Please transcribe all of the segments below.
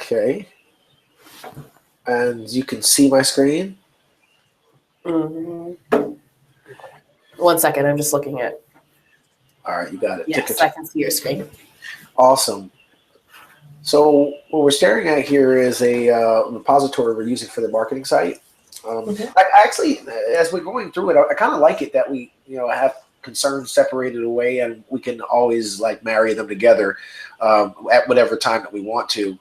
Okay. And you can see my screen? Mm-hmm. 1 second, I'm just looking at. All right, you got it. Yes, I can see your screen. Awesome. So what we're staring at here is a repository we're using for the marketing site. I actually, as we're going through it, I kind of like it that we, have concerns separated away, and we can always like marry them together at whatever time that we want to.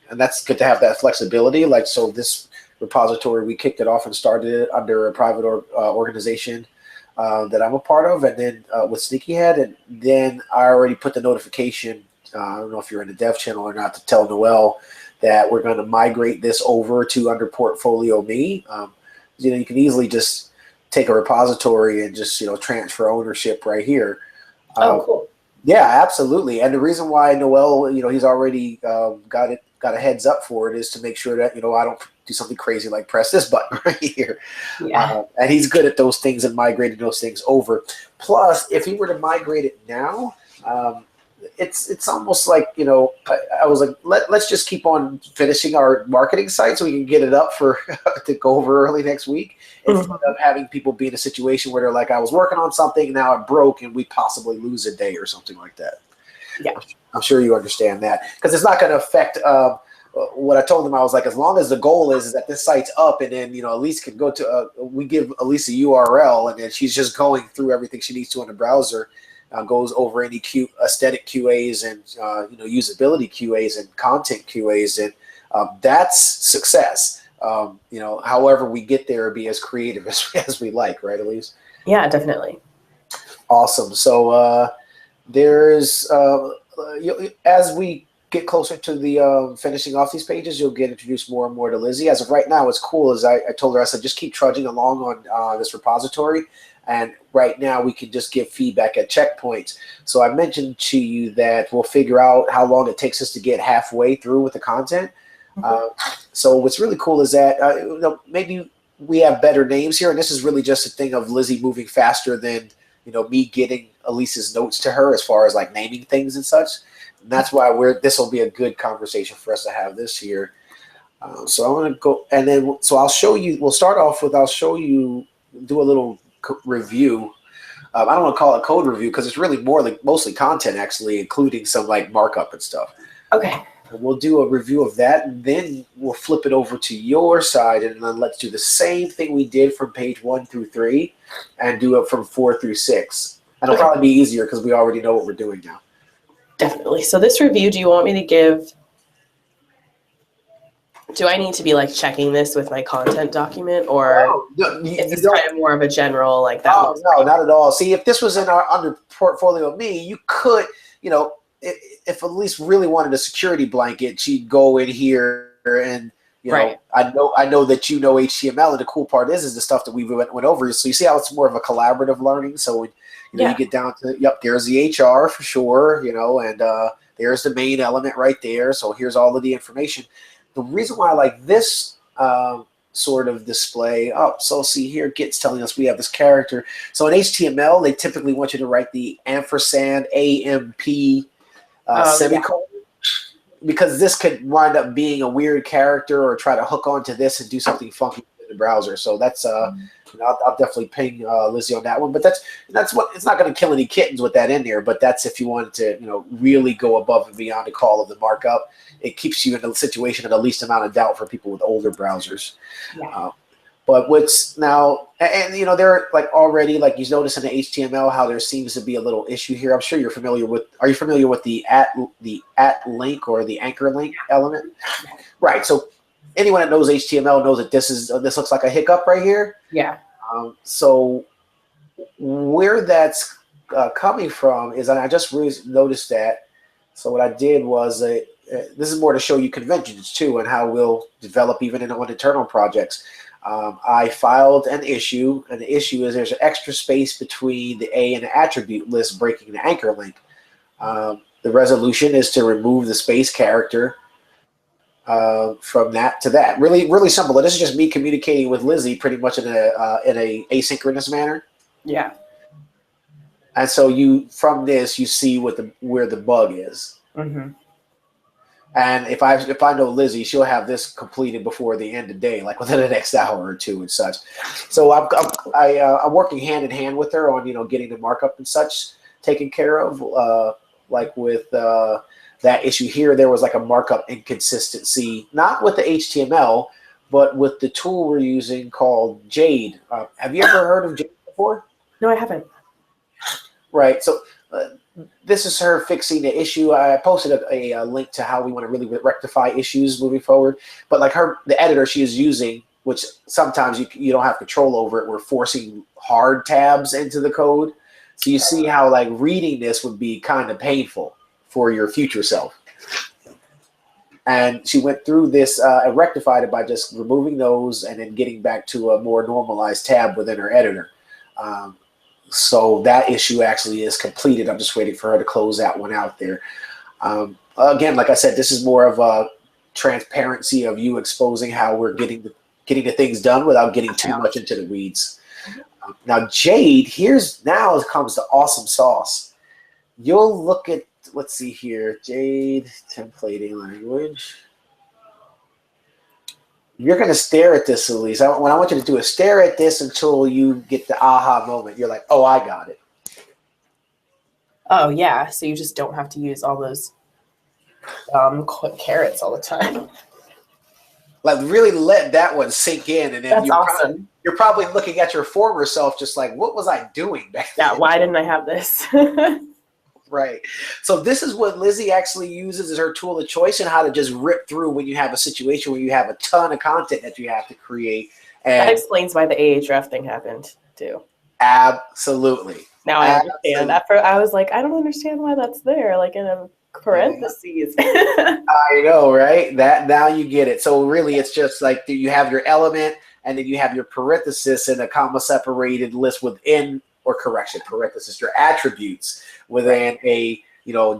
And that's good to have that flexibility. Like, so this repository, we kicked it off and started it under a private organization that I'm a part of, and then with Sneakyhead, and then I already put the notification. I don't know if you're in the dev channel or not, to tell Noel that we're going to migrate this over to under Portfolio Me. You can easily just take a repository and just transfer ownership right here. Cool. Yeah, absolutely. And the reason why Noel, he's already got a heads up for it is to make sure that I don't do something crazy like press this button right here. Yeah. And he's good at those things and migrating those things over. Plus, if he were to migrate it now, it's almost like I was like, let's just keep on finishing our marketing site so we can get it up for to go over early next week, instead of having people be in a situation where they're like, I was working on something, now it broke, and we possibly lose a day or something like that. Yeah, I'm sure you understand that, because it's not going to affect what I told them. I was like, as long as the goal is that this site's up, and then Elise can go to we give Elise a URL, and then she's just going through everything she needs to in the browser. Goes over any aesthetic QAs and usability QAs and content QAs, and that's success. However we get there, be as creative as we like, right, Elise? Yeah, definitely. Awesome. So there's as we get closer to the finishing off these pages, you'll get introduced more and more to Lizzie. As of right now, what's cool is I told her, I said, just keep trudging along on this repository. And right now we can just give feedback at checkpoints. So I mentioned to you that we'll figure out how long it takes us to get halfway through with the content. So what's really cool is that maybe we have better names here, and this is really just a thing of Lizzie moving faster than me getting Elise's notes to her as far as like naming things and such. And that's why this will be a good conversation for us to have this here. So I'm going to go, and then so I'll show you. We'll start off with do a little review. I don't want to call it code review because it's really more like mostly content, actually, including some like markup and stuff. Okay. And we'll do a review of that, and then we'll flip it over to your side, and then let's do the same thing we did from page 1 through 3 and do it from 4 through 6. And it'll probably be easier because we already know what we're doing now. Definitely. So this review, do you want me to give... Do I need to be like checking this with my content document, or is this kind of more of a general like that? Oh, no, not at all. See, if this was in our under Portfolio Me, you could, if Elise really wanted a security blanket, she'd go in here and right. I know that HTML, and the cool part is the stuff that we went over. So you see how it's more of a collaborative learning. So when you get down to there's the HR for sure, and there's the main element right there. So here's all of the information. The reason why I like this sort of display, so see here, Git's telling us we have this character. So in HTML, they typically want you to write the ampersand AMP semicolon, because this could wind up being a weird character or try to hook onto this and do something funky in the browser. So that's I'll definitely ping Lizzie on that one. But that's what, it's not going to kill any kittens with that in there. But that's if you wanted to really go above and beyond the call of the markup. It keeps you in a situation of the least amount of doubt for people with older browsers. Yeah. But what's now, and they're like already, like you notice in the HTML how there seems to be a little issue here. I'm sure you're familiar with. Are you familiar with the at link or the anchor link element? Right. So anyone that knows HTML knows that this looks like a hiccup right here. Yeah. So where that's coming from is, and I just really noticed that. So what I did was this is more to show you conventions too, and how we'll develop even on internal projects. I filed an issue, and the issue is there's an extra space between the A and the attribute list breaking the anchor link. The resolution is to remove the space character from that to that. Really, really simple. This is just me communicating with Lizzie pretty much in a asynchronous manner. Yeah. And so from this you see where the bug is. Mm-hmm. And if I know Lizzie, she'll have this completed before the end of the day, like within the next hour or two and such. So I'm working hand in hand with her on getting the markup and such taken care of. Like with that issue here, there was like a markup inconsistency, not with the HTML, but with the tool we're using called Jade. Have you ever heard of Jade before? No, I haven't. Right. So this is her fixing the issue. I posted a link to how we want to really rectify issues moving forward. But like the editor she is using, which sometimes you don't have control over it, we're forcing hard tabs into the code. So you see how like reading this would be kind of painful for your future self. And she went through this and rectified it by just removing those and then getting back to a more normalized tab within her editor. So that issue actually is completed. I'm just waiting for her to close that one out there. Again, like I said, this is more of a transparency of you exposing how we're getting the things done without getting too much into the weeds. Now, Jade, now comes the awesome sauce. You'll look at, let's see here, Jade, templating language. You're going to stare at this, Elise. What I want you to do is stare at this until you get the aha moment. You're like, oh, I got it. Oh, yeah. So you just don't have to use all those carrots all the time. Like, really let that one sink in. And then That's awesome. You're probably looking at your former self just like, what was I doing back then? Yeah, why didn't I have this? Right. So this is what Lizzie actually uses as her tool of choice and how to just rip through when you have a situation where you have a ton of content that you have to create. And that explains why the Ahref thing happened too. Absolutely. Now I understand. I was like, I don't understand why that's there, like in a parentheses. I know, right? Now you get it. So really it's just like you have your element and then you have your parenthesis and a comma separated list within, or correction, parenthesis, your attributes within a,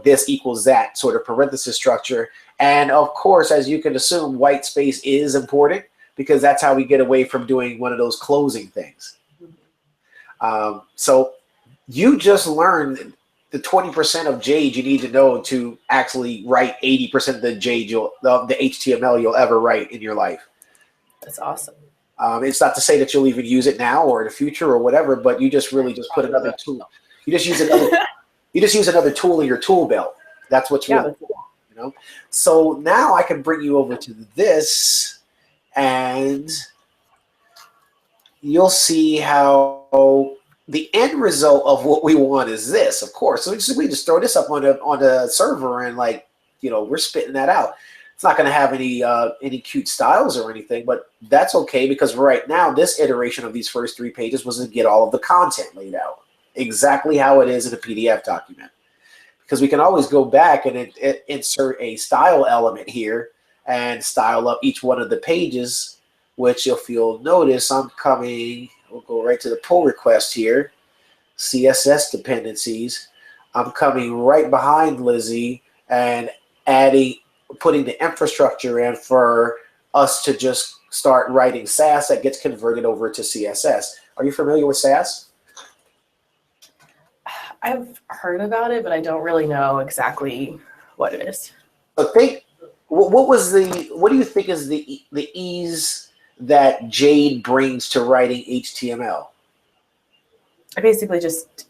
this equals that sort of parenthesis structure. And of course, as you can assume, white space is important because that's how we get away from doing one of those closing things. So you just learned the 20% of Jade you need to know to actually write 80% of the Jade the HTML you'll ever write in your life. That's awesome. It's not to say that you'll even use it now or in the future or whatever, but you just really just put another tool. You just use another tool in your tool belt. That's what's really cool, So now I can bring you over to this, and you'll see how the end result of what we want is this. Of course, so we just throw this up on the server and we're spitting that out. It's not going to have any cute styles or anything, but that's okay because right now this iteration of these first 3 pages was to get all of the content laid out exactly how it is in a PDF document. Because we can always go back and insert a style element here and style up each one of the pages, which if you'll notice, we'll go right to the pull request here, CSS dependencies. I'm coming right behind Lizzie and putting the infrastructure in for us to just start writing Sass that gets converted over to CSS. Are you familiar with Sass? I've heard about it, but I don't really know exactly what it is. What do you think is the ease that Jade brings to writing HTML? It basically just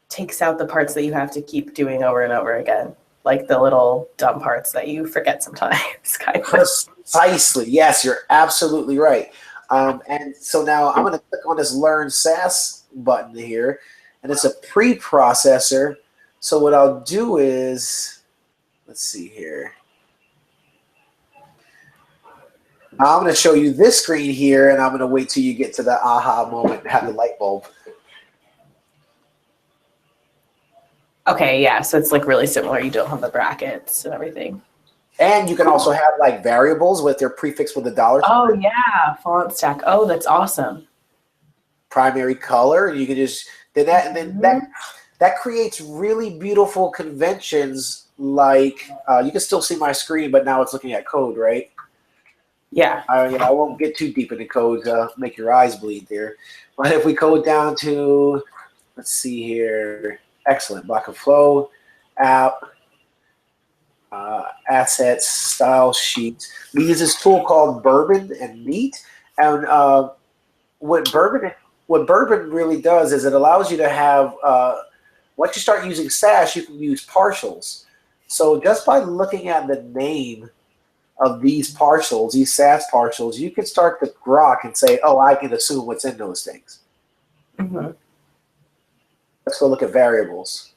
takes out the parts that you have to keep doing over and over again. Like the little dumb parts that you forget sometimes. Precisely. Yes, you're absolutely right. And so now I'm going to click on this Learn Sass button here, and it's a preprocessor. So what I'll do is, let's see here. I'm going to show you this screen here, and I'm going to wait till you get to the aha moment and have the light bulb. Okay, yeah, so it's like really similar. You don't have the brackets and everything. And you can also have like variables with their prefix with a $. Oh yeah, font stack. Oh, that's awesome. Primary color. You can just that creates really beautiful conventions. Like you can still see my screen, but now it's looking at code, right? Yeah. I won't get too deep into code to make your eyes bleed there. But if we go down to, let's see here. Excellent. Block of flow, app, assets, style sheets. We use this tool called Bourbon and Neat. And what Bourbon really does is it allows you to have, once you start using SAS, you can use partials. So just by looking at the name of these partials, these SAS partials, you can start to grok and say, oh, I can assume what's in those things. Mm-hmm. Let's go look at variables.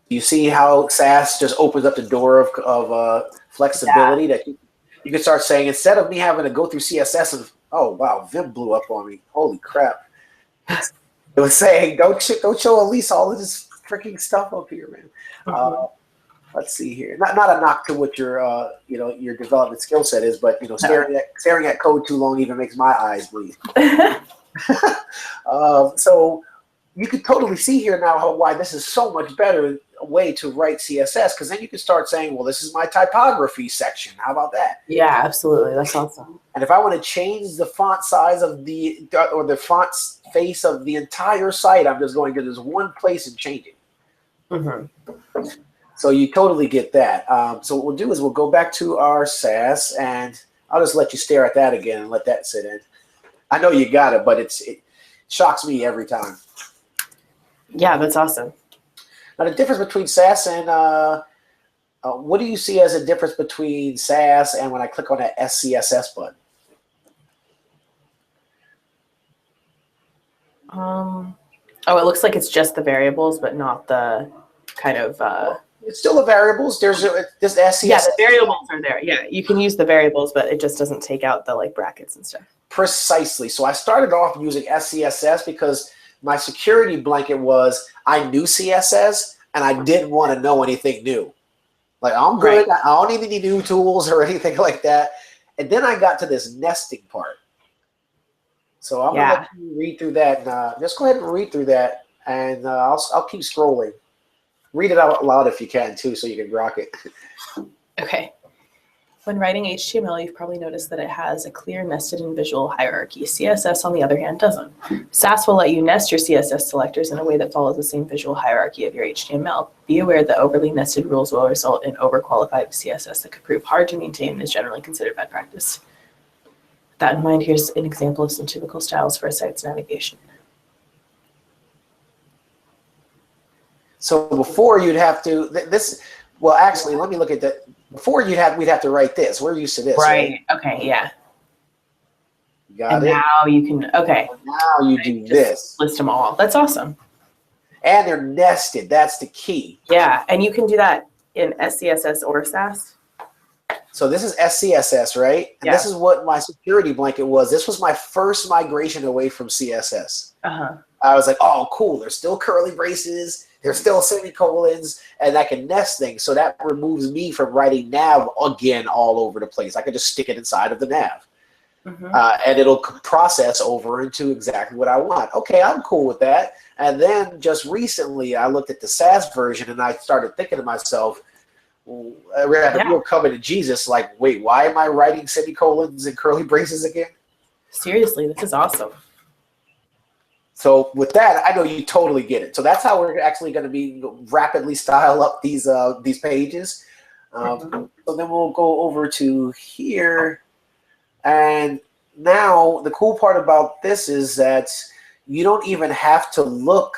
You see how SAS just opens up the door of flexibility that you can start saying, instead of me having to go through CSS and, oh, wow, Vim blew up on me. Holy crap. It was saying, don't show Elise all of this freaking stuff up here, man. Mm-hmm. Let's see here. Not a knock to what your your development skill set is, but staring at code too long even makes my eyes bleed. So you can totally see here now why this is so much better way to write CSS, because then you can start saying, well, this is my typography section. How about that? Yeah, absolutely. That's awesome. And if I want to change the font size of the font face of the entire site, I'm just going to this one place and change it. Mm-hmm. So you totally get that. So what we'll do is we'll go back to our SAS, and I'll just let you stare at that again and let that sit in. I know you got it, but it shocks me every time. Yeah, that's awesome. Now, the difference between SAS and what do you see as a difference between SAS and when I click on that SCSS button? Oh, it looks like it's just the variables, but not the kind of. It's still the variables. There's this SCSS. Yeah, the variables are there. Yeah, you can use the variables, but it just doesn't take out the like brackets and stuff. Precisely. So I started off using SCSS because my security blanket was I knew CSS and I didn't want to know anything new. Like, I'm good. Right. I don't need any new tools or anything like that. And then I got to this nesting part. So I'm going to let you read through that. And, just go ahead and read through that, and I'll keep scrolling. Read it out loud if you can, too, so you can grok it. Okay. When writing HTML, you've probably noticed that it has a clear nested and visual hierarchy. CSS, on the other hand, doesn't. SAS will let you nest your CSS selectors in a way that follows the same visual hierarchy of your HTML. Be aware that overly nested rules will result in overqualified CSS that could prove hard to maintain and is generally considered bad practice. With that in mind, here's an example of some typical styles for a site's navigation. So before you'd have to well, actually, let me look at that. Before we'd have to write this. We're used to this, right? Okay, yeah. Got it. Now you can. Okay. Now you do this. List them all. That's awesome. And they're nested. That's the key. Yeah, and you can do that in SCSS or SAS. So this is SCSS, right? And this is what my security blanket was. This was my first migration away from CSS. Uh-huh. I was like, oh, cool. There's still curly braces. There's still semicolons, and I can nest things. So that removes me from writing nav again all over the place. I can just stick it inside of the nav. Mm-hmm. And it'll process over into exactly what I want. Okay, I'm cool with that. And then just recently, I looked at the SAS version, and I started thinking to myself, I had a real coming to Jesus, like, wait, why am I writing semicolons and curly braces again? Seriously, this is awesome. So with that, I know you totally get it. So that's how we're actually going to be rapidly style up these pages. So then we'll go over to here. And now the cool part about this is that you don't even have to look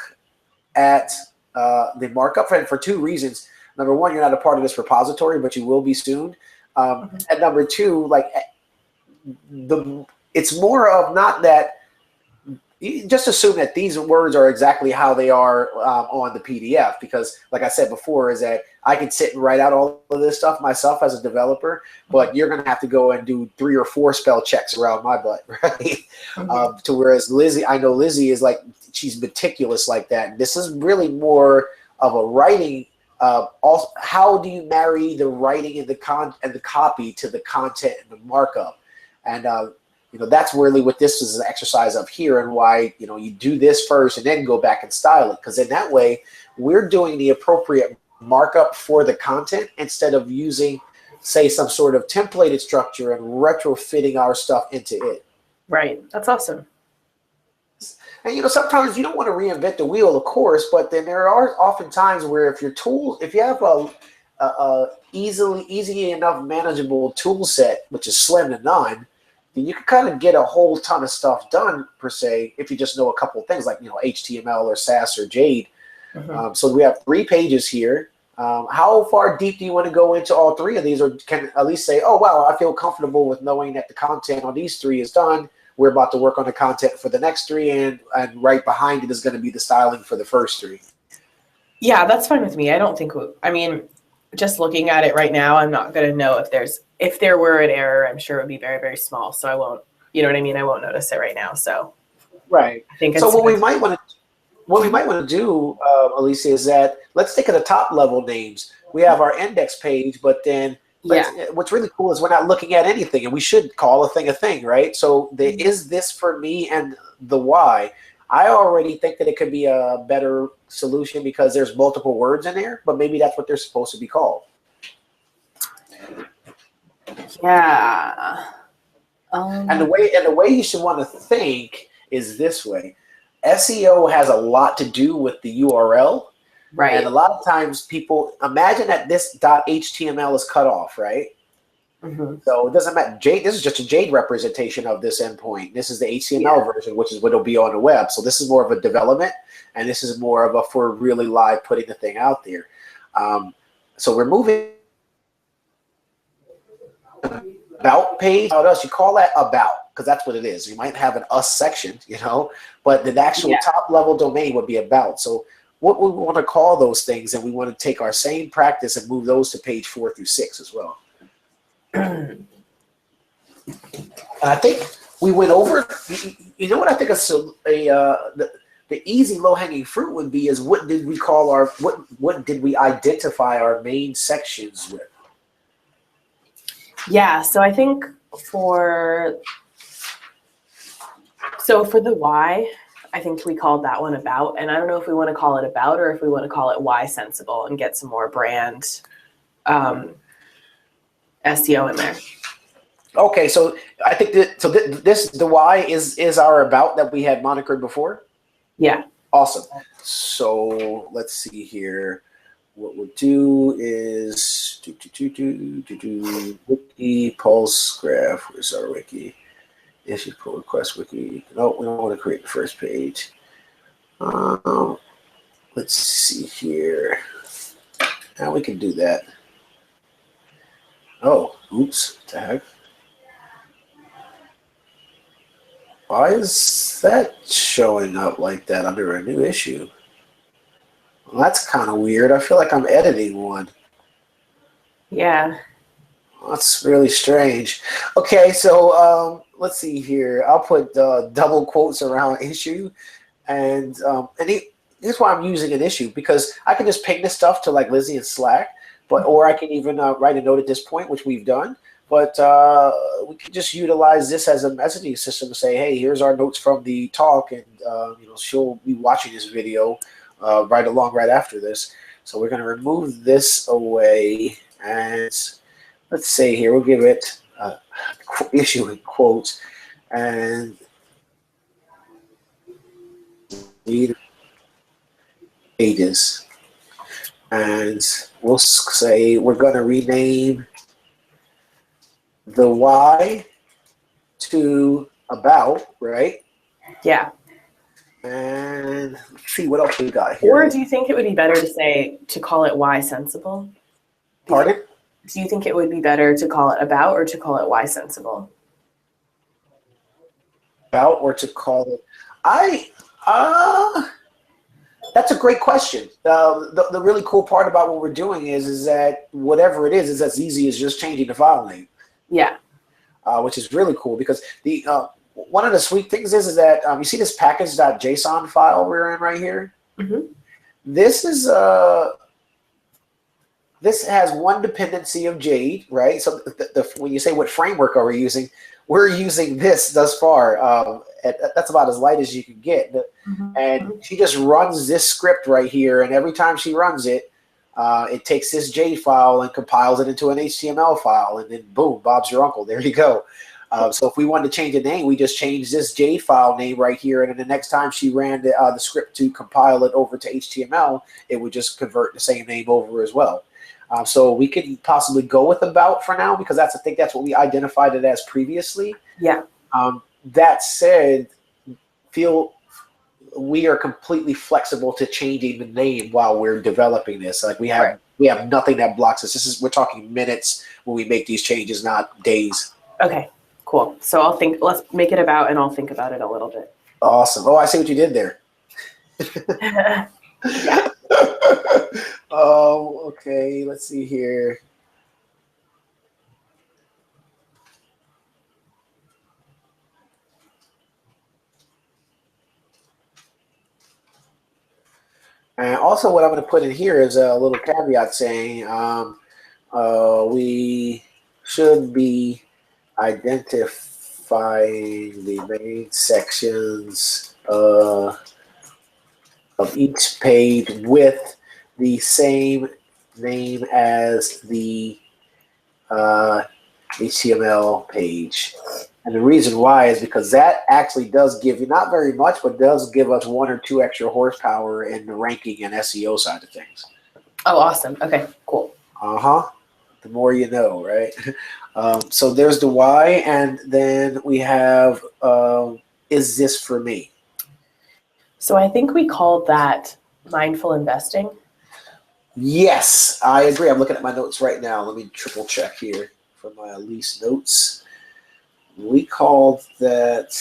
at the markup for two reasons. Number one, you're not a part of this repository, but you will be soon. And number two, like it's more of not that. You just assume that these words are exactly how they are on the PDF, because like I said before, is that I can sit and write out all of this stuff myself as a developer, but you're going to have to go and do 3 or 4 spell checks around my butt, right? To whereas Lizzie, I know Lizzie is like, she's meticulous like that. And this is really more of a writing. Also, how do you marry the writing and the copy to the content and the markup? And that's really what this is an exercise of here, and why you do this first and then go back and style it, because in that way we're doing the appropriate markup for the content instead of using, say, some sort of templated structure and retrofitting our stuff into it. Right. That's awesome. And sometimes you don't want to reinvent the wheel, of course, but then there are often times where if you have easy enough manageable tool set, which is slim to none, then you can kind of get a whole ton of stuff done per se if you just know a couple of things like HTML or Sass or Jade. So we have 3 pages here. How far deep do you want to go into all 3 of these, or can at least say, oh wow, I feel comfortable with knowing that the content on these 3 is done. We're about to work on the content for the next 3, and right behind it is going to be the styling for the first 3. Yeah, that's fine with me. I don't think, just looking at it right now, I'm not going to know if there were an error, I'm sure it would be very, very small. So I won't, you know what I mean? I won't notice it right now. So right. I think so what we might want to do, Alicia, is that let's take at the top level names. We have our index page, but then what's really cool is we're not looking at anything, and we should call a thing, right? So there is this for me and the why. I already think that it could be a better solution because there's multiple words in there, but maybe that's what they're supposed to be called. Yeah. And the way you should want to think is this way. SEO has a lot to do with the URL. Right. And a lot of times people imagine that this .html is cut off, right? So it doesn't matter. This is just a Jade representation of this endpoint. This is the HTML version, which is what it'll be on the web. So this is more of a development, and this is more of a for really live putting the thing out there. So we're moving about page. How else you call that about? Because that's what it is. You might have an us section, but the actual top level domain would be about. So what we want to call those things, and we want to take our same practice and move those to page 4 through 6 as well. And I think we went over. You know what I think the easy low hanging fruit would be is what did we call our what did we identify our main sections with? Yeah. So I think for the why, I think we called that one about, and I don't know if we want to call it about or if we want to call it why Censible and get some more brand SEO in there. Okay, so I think the why is our about that we had monikered before. Yeah. Awesome. So let's see here. What we'll do is wiki pulse graph. Where's our wiki? Issue pull request wiki. No, we don't want to create the first page. Let's see here. Now we can do that. Oh, oops, what the heck? Why is that showing up like that under a new issue? Well, that's kind of weird. I feel like I'm editing one. Yeah. That's really strange. Okay, so let's see here. I'll put double quotes around issue, and here's why I'm using an issue, because I can just ping this stuff to like Lizzie and Slack, or I can even write a note at this point, which we've done. But we can just utilize this as a messaging system to say, hey, here's our notes from the talk, and she'll be watching this video right after this. So we're going to remove this away, and let's say here we'll give it issue in quotes, and read pages, and we'll say we're going to rename the why to about, right? Yeah. And let's see what else we got here. Or do you think it would be better to call it why Censible? Pardon? Do you think it would be better to call it about or to call it why Censible? About or to call it? That's a great question. The really cool part about what we're doing is that whatever it is as easy as just changing the file name. Yeah. Which is really cool, because the one of the sweet things is that you see this package.json file we're in right here. Mm-hmm. This is this has one dependency of Jade, right? So when you say what framework are we using, we're using this thus far. That's about as light as you can get. Mm-hmm. And she just runs this script right here, and every time she runs it, it takes this Jade file and compiles it into an HTML file, and then boom, Bob's your uncle. There you go. So if we wanted to change the name, we just change this Jade file name right here, and then the next time she ran the script to compile it over to HTML, it would just convert the same name over as well. So we could possibly go with about for now because I think that's what we identified it as previously. Yeah. That said, feel we are completely flexible to changing the name while we're developing this. Like we have nothing that blocks us. We're talking minutes when we make these changes, not days. Okay, cool. So let's make it about, and I'll think about it a little bit. Awesome. Oh, I see what you did there. Yeah. Oh, okay. Let's see here. And also, what I'm going to put in here is a little caveat saying we should be identifying the main sections of each page with the same name as the HTML page. And the reason why is because that actually does give you, not very much, but does give us 1 or 2 extra horsepower in the ranking and SEO side of things. Oh, awesome. Okay, cool. The more you know, right? So there's the why, and then we have, is this for me? So I think we called that mindful investing. Yes, I agree. I'm looking at my notes right now. Let me triple check here from my Elise notes. We called that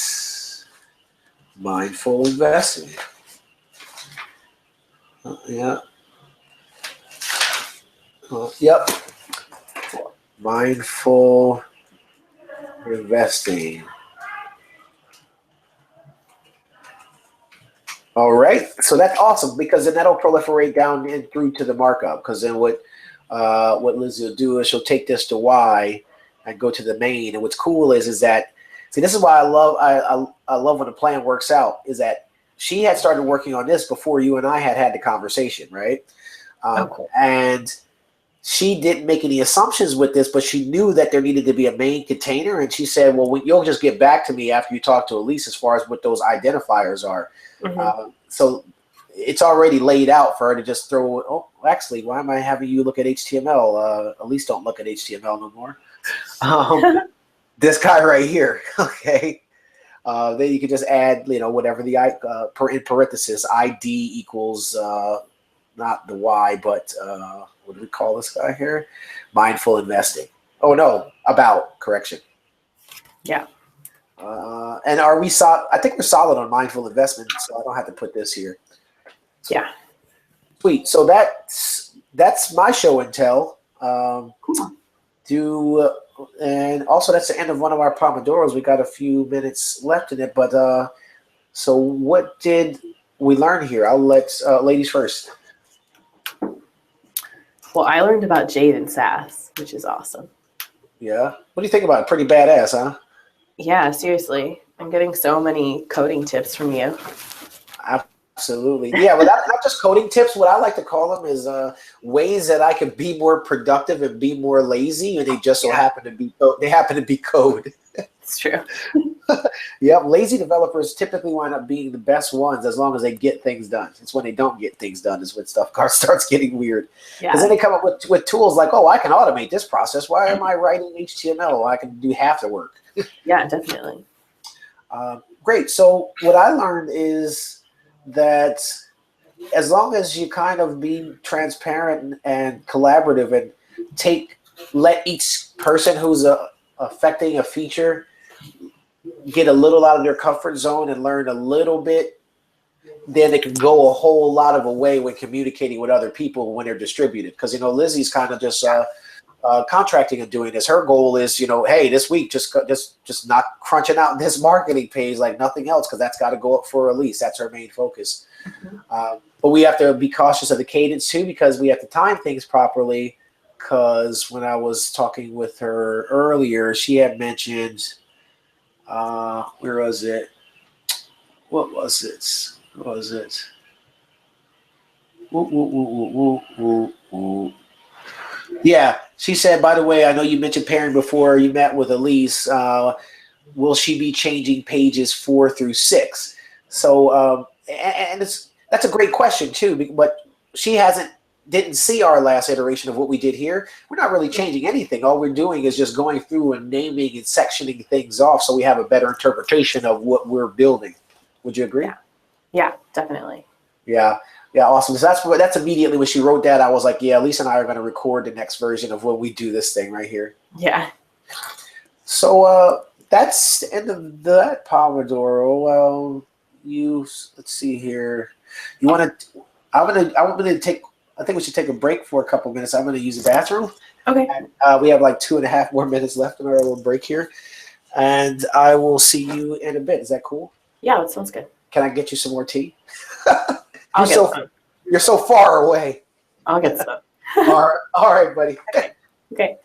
mindful investing. Yeah. Yep. Mindful investing. All right. So that's awesome because then that'll proliferate down and through to the markup. Because then what Lizzie will do is she'll take this to Y and go to the main. And what's cool is that, see, this is why I love when a plan works out, is that she had started working on this before you and I had the conversation, right? Cool. And she didn't make any assumptions with this, but she knew that there needed to be a main container. And she said, well, you'll just get back to me after you talk to Elise as far as what those identifiers are. Mm-hmm. So it's already laid out for her to just throw, oh, actually, why am I having you look at HTML? Elise don't look at HTML no more. This guy right here, okay. Then you can just add, whatever the in parenthesis ID equals not the Y, but what do we call this guy here? Mindful investing. Oh no, about correction. Yeah. And are we solid? I think we're solid on mindful investment, so I don't have to put this here. Yeah. Sweet. So that's my show and tell. And also that's the end of one of our Pomodoros. We got a few minutes left in it, but so what did we learn here? I'll let ladies first. Well, I learned about Jade and Sass, which is awesome. Yeah. What do you think about it? Pretty badass, huh? Yeah, seriously. I'm getting so many coding tips from you. Absolutely. Yeah, but not just coding tips. What I like to call them is ways that I can be more productive and be more lazy, and they just so happen to be code. It's true. Yep, lazy developers typically wind up being the best ones as long as they get things done. It's when they don't get things done is when stuff starts getting weird. Because then they come up with tools like, oh, I can automate this process. Why am I writing HTML? I can do half the work. Yeah, definitely. Great. So what I learned is that as long as you kind of be transparent and collaborative and let each person who's affecting a feature get a little out of their comfort zone and learn a little bit, then it can go a whole lot of a way when communicating with other people when they're distributed. Because, Lizzie's kind of just contracting and doing this. Her goal is, hey, this week just not crunching out this marketing page like nothing else, because that's got to go up for release. That's her main focus. Mm-hmm. But we have to be cautious of the cadence too, because we have to time things properly. Because when I was talking with her earlier, she had mentioned, where was it? What was it? What was it? Yeah, she said, by the way, I know you mentioned pairing before you met with Elise. Will she be changing pages 4 through 6? So, and that's a great question too, but she hasn't didn't see our last iteration of what we did here, we're not really changing anything. All we're doing is just going through and naming and sectioning things off so we have a better interpretation of what we're building. Would you agree? Yeah, definitely. Yeah, awesome. So that's immediately when she wrote that, I was like, yeah, Lisa and I are going to record the next version of when we do this thing right here. Yeah. So that's the end of that Pomodoro. Let's see here. You want to? I'm gonna take. I think we should take a break for a couple minutes. I'm gonna use the bathroom. Okay. And, we have like 2.5 more minutes left in our little break here, and I will see you in a bit. Is that cool? Yeah, that sounds good. Can I get you some more tea? I'll get some. You're so far away. I'll get some. All right, buddy. Okay.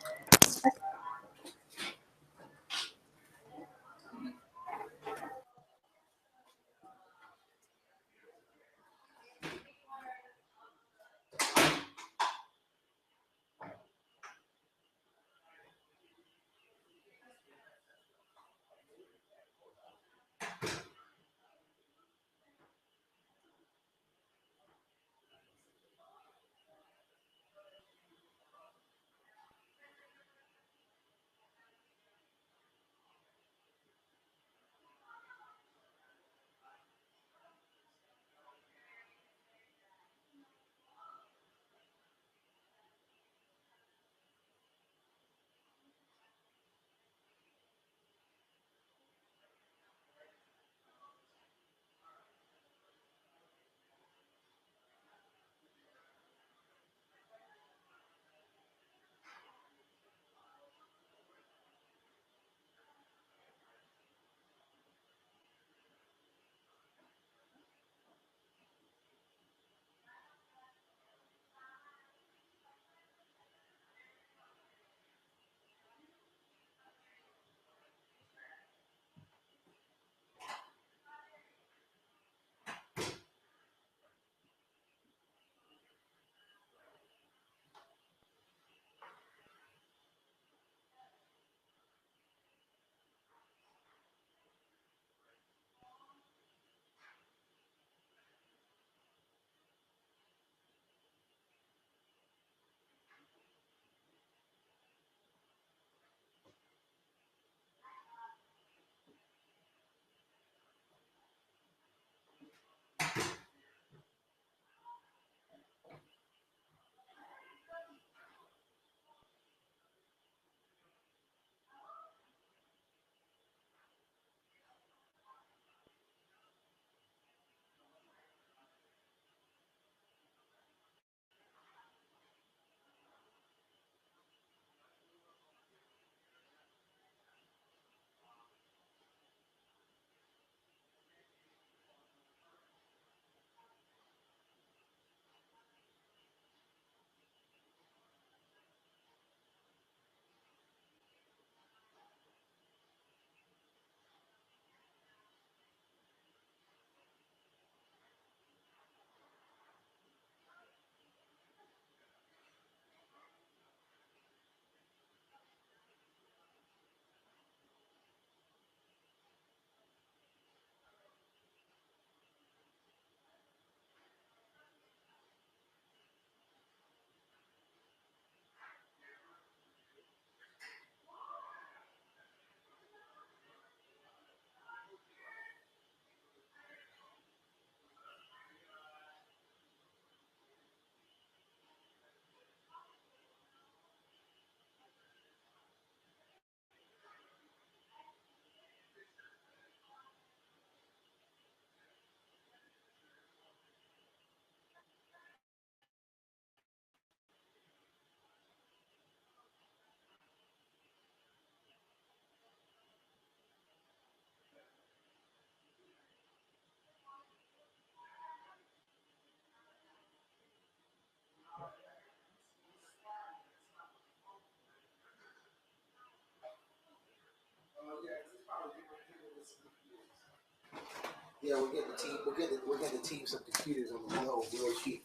Yeah, we're getting the team. We're getting the team some computers on the low, real cheap.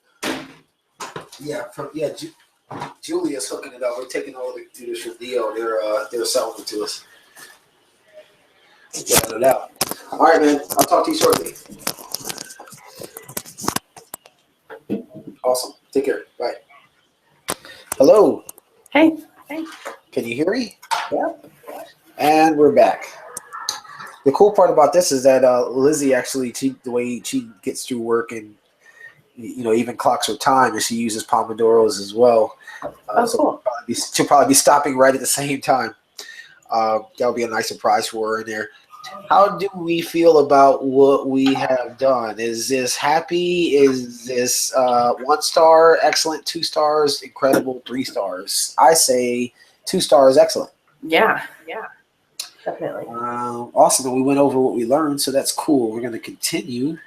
Yeah, Julia's hooking it up. We're taking all the computers from Theo. They're selling them to us. Yeah, no doubt. All right, man. I'll talk to you shortly. Awesome. Take care. Bye. Hello. Hey. Hey. Can you hear me? Yep. And we're back. The cool part about this is that Lizzie actually, the way she gets through work and even clocks her time, and she uses Pomodoros as well. Oh, So cool. she'll probably be stopping right at the same time. That would be a nice surprise for her in there. How do we feel about what we have done? Is this happy? Is this 1 star, excellent, 2 stars, incredible, 3 stars? I say 2 stars, excellent. Yeah. Yeah. Definitely. Awesome. And we went over what we learned, so that's cool. We're going to continue.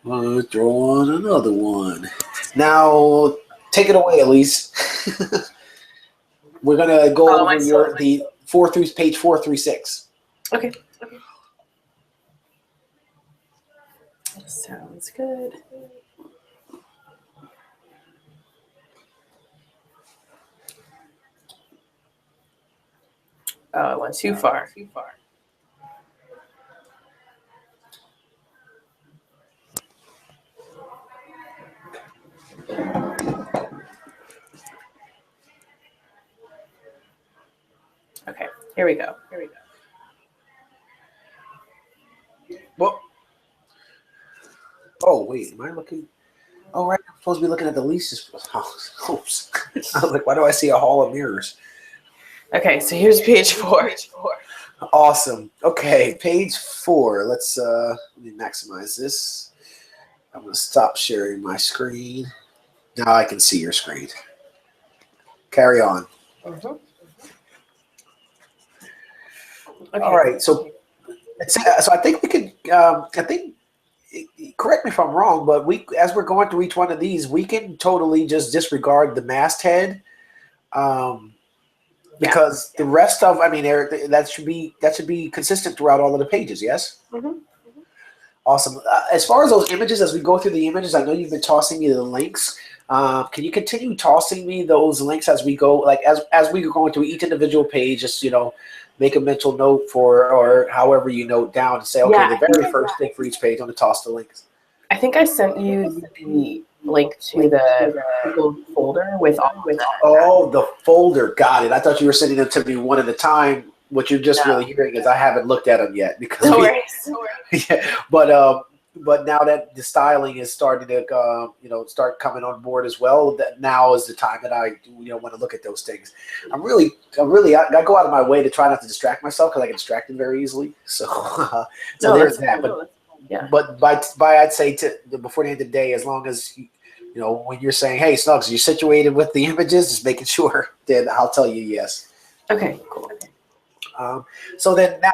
Throw on another one. Now, take it away, Elise. We're going to go over the page 4 through 6. Okay. Sounds good. Oh, I went too far. Okay, here we go. Well, oh, wait, am I looking? Oh, right, I'm supposed to be looking at the Lisa's house. Oops. I was like, why do I see a hall of mirrors? Okay, so here's page 4. Awesome. Okay, page 4. Let me maximize this. I'm going to stop sharing my screen. Now I can see your screen. Carry on. Okay. All right, so I think we could. Correct me if I'm wrong, but as we're going through each one of these, we can totally just disregard the masthead, because the rest of, that should be consistent throughout all of the pages. Yes. Mm-hmm. Awesome. As far as those images, as we go through the images, I know you've been tossing me the links. Can you continue tossing me those links as we go, like as we go going through each individual page? Just make a mental note or however you note down and say, okay, the very first thing for each page, I'm going to toss the links. I think I sent you the link to the Google folder with all of that. Oh, the folder. Got it. I thought you were sending them to me one at a time. What you're just really hearing is I haven't looked at them yet because no worries. Yeah, but now that the styling is starting to start coming on board as well, that now is the time that I want to look at those things. I go out of my way to try not to distract myself because I get distracted very easily. So there's that. But by I'd say before the end of the day, as long as when you're saying, hey, Snugs, you're situated with the images, just making sure, then I'll tell you yes. Okay, cool. So then now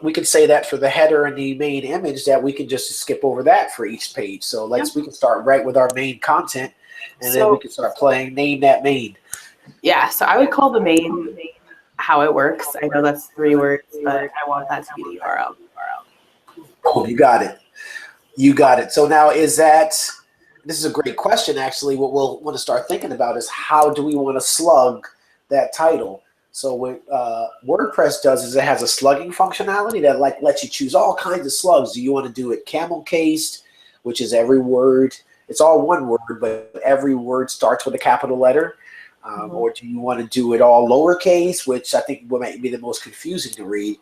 we can say that for the header and the main image that we can just skip over that for each page. So we can start right with our main content, and then we can start playing name that main. Yeah, so I would call the main how it works. I know that's 3 words, but I want that to be the URL. Oh, you got it. So now this is a great question, actually. What we'll want to start thinking about is how do we want to slug that title? So what WordPress does is it has a slugging functionality that lets you choose all kinds of slugs. Do you want to do it camel cased, which is every word? It's all one word, but every word starts with a capital letter. Or do you want to do it all lowercase, which I think might be the most confusing to read?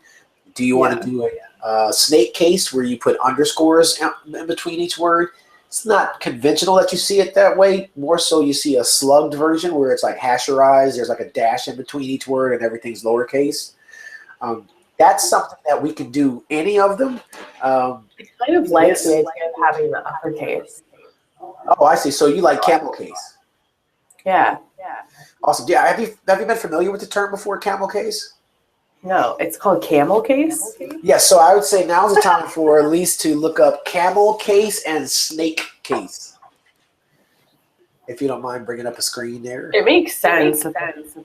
Do you want to do a snake case where you put underscores in between each word? It's not conventional that you see it that way. More so you see a slugged version where it's like hasherized. There's like a dash in between each word and everything's lowercase. That's something that we can do any of them. I kind of like the idea of having the uppercase. Oh, I see. So you like camel case. Yeah. Awesome. Yeah. Have you been familiar with the term before, camel case? No, it's called camel case? Yes, so I would say now's the time for Elise to look up camel case and snake case. If you don't mind bringing up a screen there. It makes sense to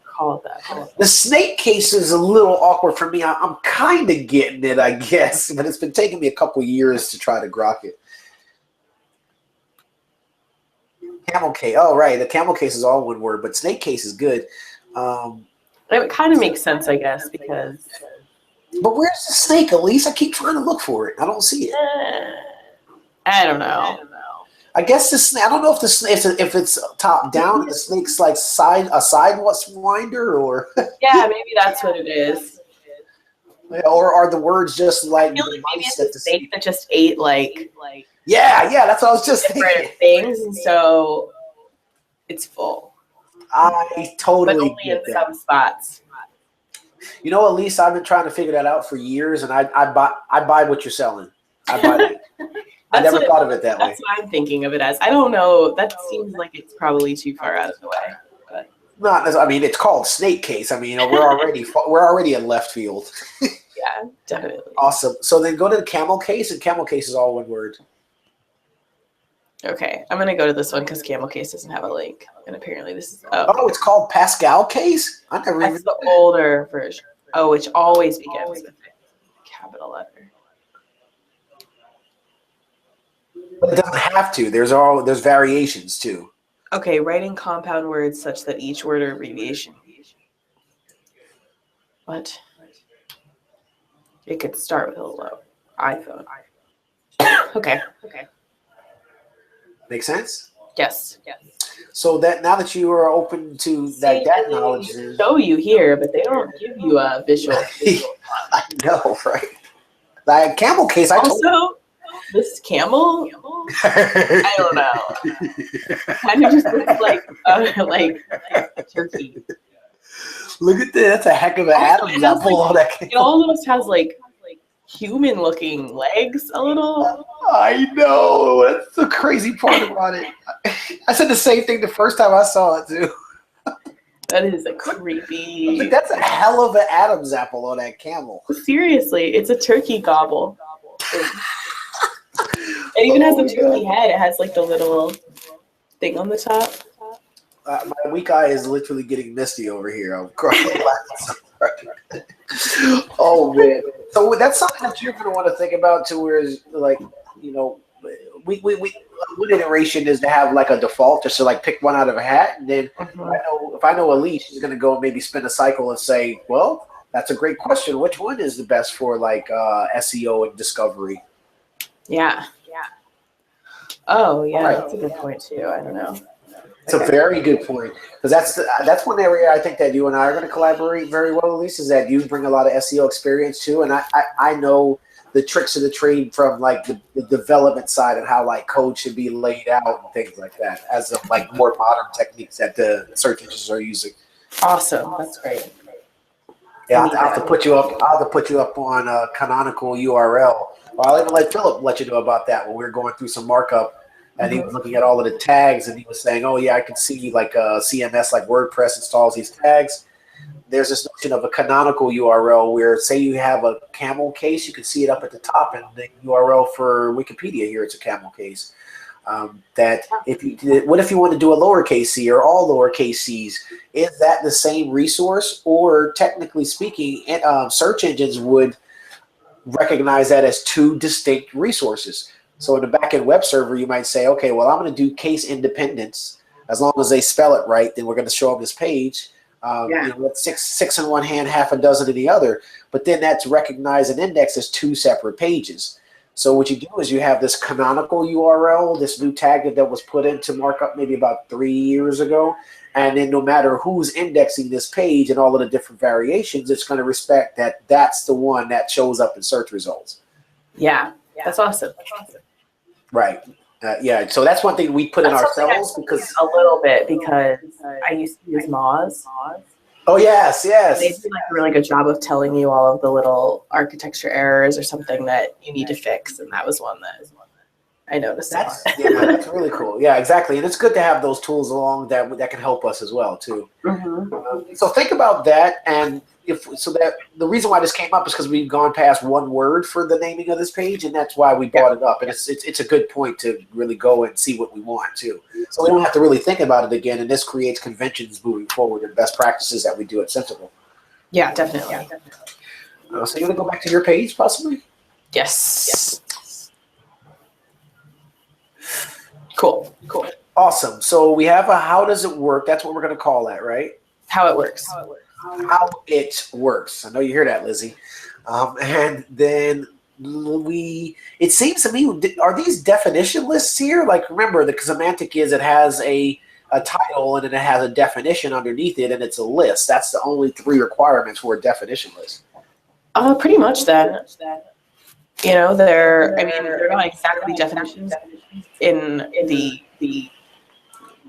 call it that. The snake case is a little awkward for me. I'm kind of getting it, I guess, but it's been taking me a couple years to try to grok it. Camel case. Oh, right. The camel case is all one word, but snake case is good. It kind of makes sense, I guess, because... But where's the snake, Elise? I keep trying to look for it. I don't see it. I don't know. I guess this. I don't know if if it's top down and the snake's like a sideways winder, or Yeah, maybe that's what it is. or are the words just like I feel the like maybe mice it's a that the snake that just ate like yeah, that's what I was just different thinking. things, and so it's full, I but totally only in get that. some spots. You know, at least I've been trying to figure that out for years, and I buy what you're selling. I buy that. I That's never what thought of it that way. that's what I'm thinking of it as. I don't know. That seems like it's probably too far out of the way. But Not as I mean, it's called snake case. I mean, we're already in left field. yeah, definitely. Awesome. So then go to the camel case, and camel case is all one word. Okay, I'm gonna go to this one because Camel Case doesn't have a link, and apparently this is Oh, it's called Pascal case. I never even. that's the older version. Oh, which always begins with a capital letter. But it doesn't have to. There's variations too. Okay, writing compound words such that each word or abbreviation. What? It could start with a low iPhone. Okay. Make sense? Yes. So that now that you are open to that knowledge, They show you here, but they don't give you a visual. I know, right? Like camel case, I told you. Also, this camel, I don't know. Kind of just looks like a turkey. Look at this. That's a heck of an Adam's apple on that It almost has like human-looking legs a little. I know. That's the crazy part about it. I said the same thing the first time I saw it too. That is a creepy. Like, that's a hell of an Adam's apple on that camel. Seriously, it's a turkey gobble. It even has a turkey head. It has like the little thing on the top. My weak eye is literally getting misty over here. I'm crying. Oh man! So that's something that you're going to want to think about too. Whereas, like, you know, we one iteration is to have like a default, just to like pick one out of a hat, and then if I know Elise, she's going to go and maybe spin a cycle and say, well, that's a great question. Which one is the best for like SEO and discovery? Yeah. Oh, yeah, Right. that's a good point too. I don't know. It's a very good point, because that's one area I think that you and I are going to collaborate very well, Elise, is that you bring a lot of SEO experience too, and I know the tricks of the trade from like the development side and how like code should be laid out and things like that, as of like more modern techniques that the search engines are using. Awesome. That's great. Yeah, I'll have to put you up. I'll have to put you up on a canonical URL. Well, I'll even let Philip let you know about that when we were going through some markup. And he was looking at all of the tags, and he was saying, "Oh yeah, I can see like a CMS like WordPress installs these tags. There's this notion of a canonical URL where, say, you have a camel case, you can see it up at the top, and the URL for Wikipedia here, it's a camel case. That what if you want to do a lowercase c or all lowercase c's? Is that the same resource, or technically speaking, search engines would recognize that as two distinct resources? So in the backend web server, you might say, okay, well, I'm going to do case independence. As long as they spell it right, then we're going to show them this page. With six in one hand, half a dozen in the other. But then that's recognized and indexed as two separate pages. So what you do is you have this canonical URL, this new tag that was put into Markup maybe about 3 years ago. And then no matter who's indexing this page and all of the different variations, it's going to respect that that's the one that shows up in search results. Yeah, that's awesome. Right. So that's one thing we put in ourselves because a little bit because I used to use Moz. Oh yes. They do like a really good job of telling you all of the little architecture errors or something that you need to fix, and that was one that I noticed. That's really cool. Yeah, exactly, and it's good to have those tools along that can help us as well too. So think about that, and that the reason why this came up is because we've gone past one word for the naming of this page, and that's why we brought it up. And it's a good point to really go and see what we want too. So we don't have to really think about it again, and this creates conventions moving forward and best practices that we do at Censible. Yeah, definitely. So you want to go back to your page, possibly? Yes. Cool. Awesome. So we have a how does it work? That's what we're going to call that, right? How it works. How it works. I know you hear that, Lizzie. And then it seems to me, are these definition lists here? Like, remember, the semantic is it has a title and then it has a definition underneath it, and it's a list. That's the only 3 requirements for a definition list. Pretty much that. You know, they're not exactly definitions in the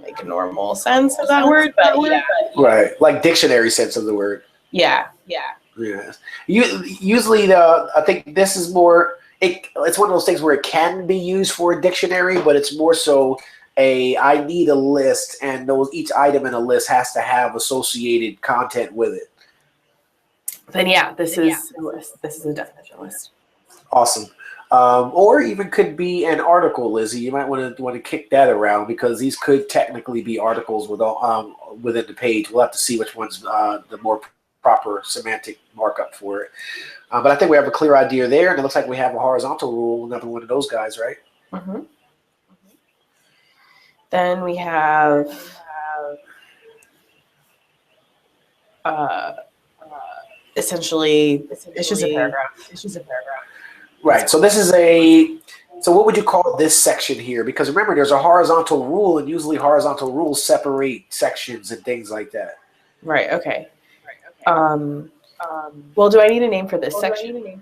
like normal sense of that word, but yeah. Right, like dictionary sense of the word. Yeah. Yes. Usually, I think this is more. It's one of those things where it can be used for a dictionary, but it's more so I need a list, and each item in a list has to have associated content with it. Then yeah, this is a list. This is a definition list. Awesome. Or even could be an article, Lizzie. You might want to kick that around because these could technically be articles within the page. We'll have to see which one's the more proper semantic markup for it. But I think we have a clear idea there, and it looks like we have a horizontal rule, another one of those guys, right? Mm-hmm. Then we have essentially it's just a paragraph. Right. So this is so what would you call this section here? Because remember, there's a horizontal rule, and usually horizontal rules separate sections and things like that. Right. Okay. Well, do I need a name for this section?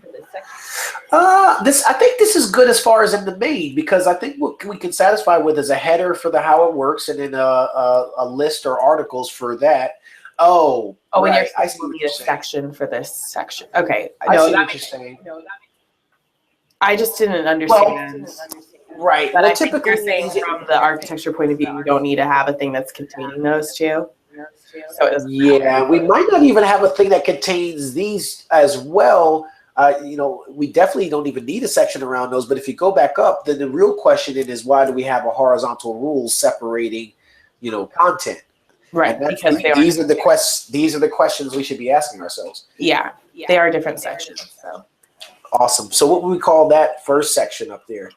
I think this is good as far as in the main, because I think what we can satisfy with is a header for the how it works, and then a list or articles for that. Oh, right. I see. Need a section for this section. Okay. I see what you're saying. I just didn't understand. Right. But I think you're saying from the architecture point of view, you don't need to have a thing that's containing those two. So we might not even have a thing that contains these as well. We definitely don't even need a section around those. But if you go back up, then the real question is why do we have a horizontal rule separating, content? Right. Because these are the questions we should be asking ourselves. Yeah, they are different sections. So. Awesome. So what would we call that first section up there?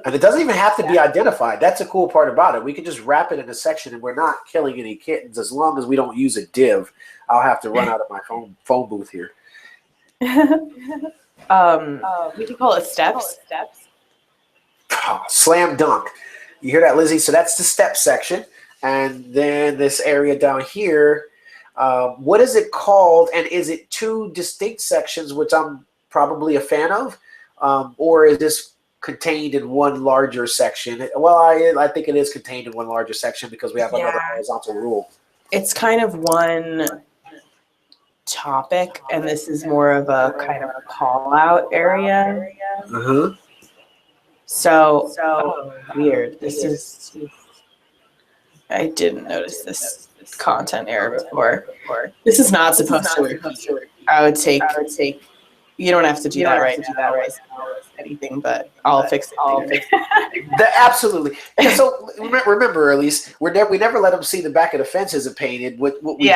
And it doesn't even have to be identified. That's a cool part about it. We can just wrap it in a section, and we're not killing any kittens as long as we don't use a div. I'll have to run out of my phone booth here. We can call it steps. Slam dunk. You hear that, Lizzie? So that's the step section. And then this area down here, what is it called? And is it 2 distinct sections, which I'm probably a fan of? Or is this contained in one larger section? Well, I think it is contained in one larger section because we have another horizontal rule. It's kind of one topic, and this is more of a kind of a call out area. Uh-huh. So weird. I didn't notice this content error before. This is not supposed to work. I would take. You don't have to do that right now. Anything, but I'll fix it. Absolutely. Yeah, so remember, Elise, we never let them see the back of the fence isn't painted. What we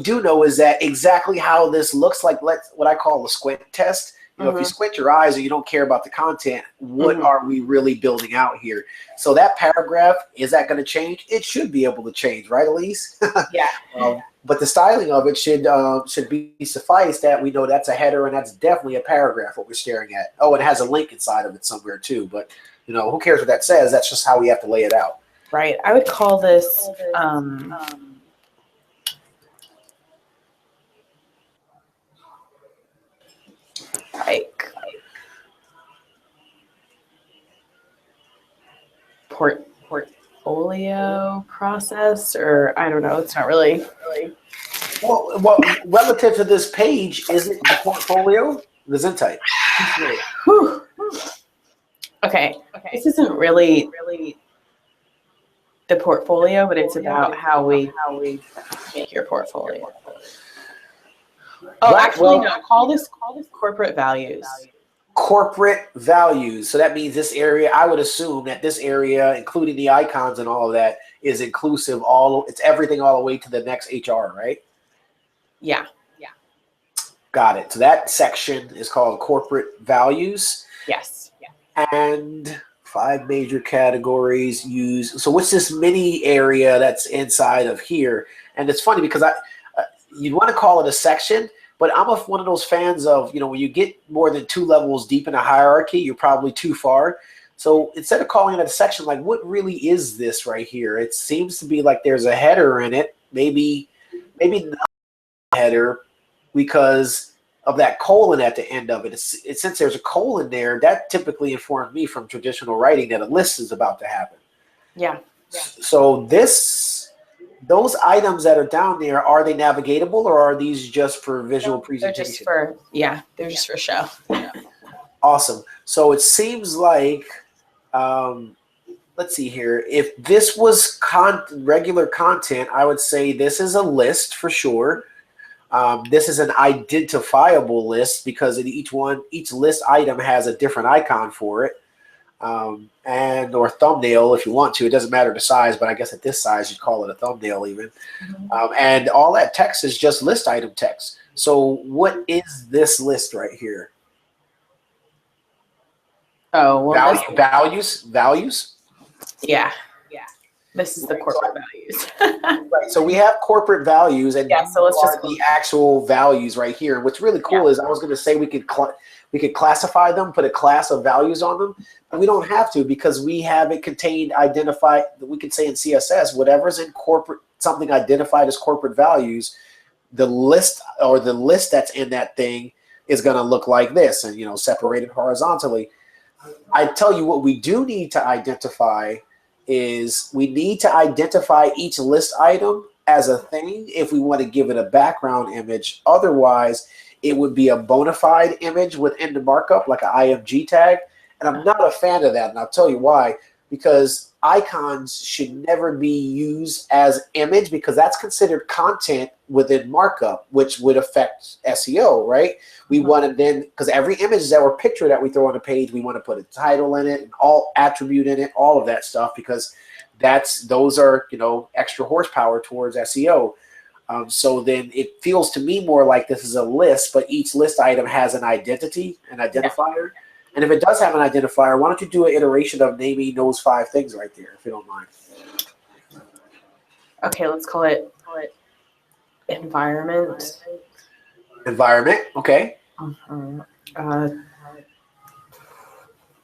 do know is that exactly how this looks like. What I call a squint test. If you squint your eyes and you don't care about the content, what are we really building out here? So that paragraph, is that going to change? It should be able to change, right, Elise? Yeah. But the styling of it should be suffice that we know that's a header and that's definitely a paragraph, what we're staring at. Oh, it has a link inside of it somewhere too. But, who cares what that says? That's just how we have to lay it out. Right. I would call this like portfolio process, or I don't know. It's not really. Well, relative to this page, isn't the portfolio the Zen type? Okay. This isn't really the portfolio, but it's about how we make your portfolio. Oh, actually, no. Call this corporate values. Corporate values. So that means this area, I would assume that this area, including the icons and all of that, is inclusive. It's everything all the way to the next HR, right? Yeah. Got it. So that section is called corporate values. Yes. And 5 major categories used. So what's this mini area that's inside of here? And it's funny because you'd want to call it a section, But I'm one of those fans of, when you get more than 2 levels deep in a hierarchy, you're probably too far. So instead of calling it a section, like, what really is this right here? It seems to be like there's a header in it, maybe not a header, because of that colon at the end of it. Since there's a colon there, that typically informed me from traditional writing that a list is about to happen. Yeah. So those items that are down there, are they navigatable, or are these just for visual presentation? They're just for show. Awesome. So it seems like, let's see here. If this was regular content, I would say this is a list for sure. This is an identifiable list because each list item has a different icon for it. Or thumbnail if you want to. It doesn't matter the size, but I guess at this size you'd call it a thumbnail even. And all that text is just list item text. So what is this list right here? Oh, well, values. Yeah. This is the corporate values. Right. So we have corporate values, and so let's just the actual values right here. What's really cool is I was going to say we could classify them, put a class of values on them, but we don't have to because we have it contained, identified. We can say in CSS, whatever's in corporate, something identified as corporate values, the list that's in that thing is going to look like this, and separated horizontally. I tell you what we do need to identify is we need to identify each list item as a thing if we want to give it a background image. Otherwise, it would be a bona fide image within the markup, like an IMG tag. And I'm not a fan of that, and I'll tell you why. Because icons should never be used as image, because that's considered content within markup, which would affect SEO, right? We want to then, because every image that or picture that we throw on a page, we want to put a title in it, and all attribute in it, all of that stuff, because those are extra horsepower towards SEO. So then it feels to me more like this is a list, but each list item has an identity, an identifier. Yeah. And if it does have an identifier, why don't you do an iteration of naming those 5 things right there, if you don't mind? Okay, let's call it environment. Environment, okay.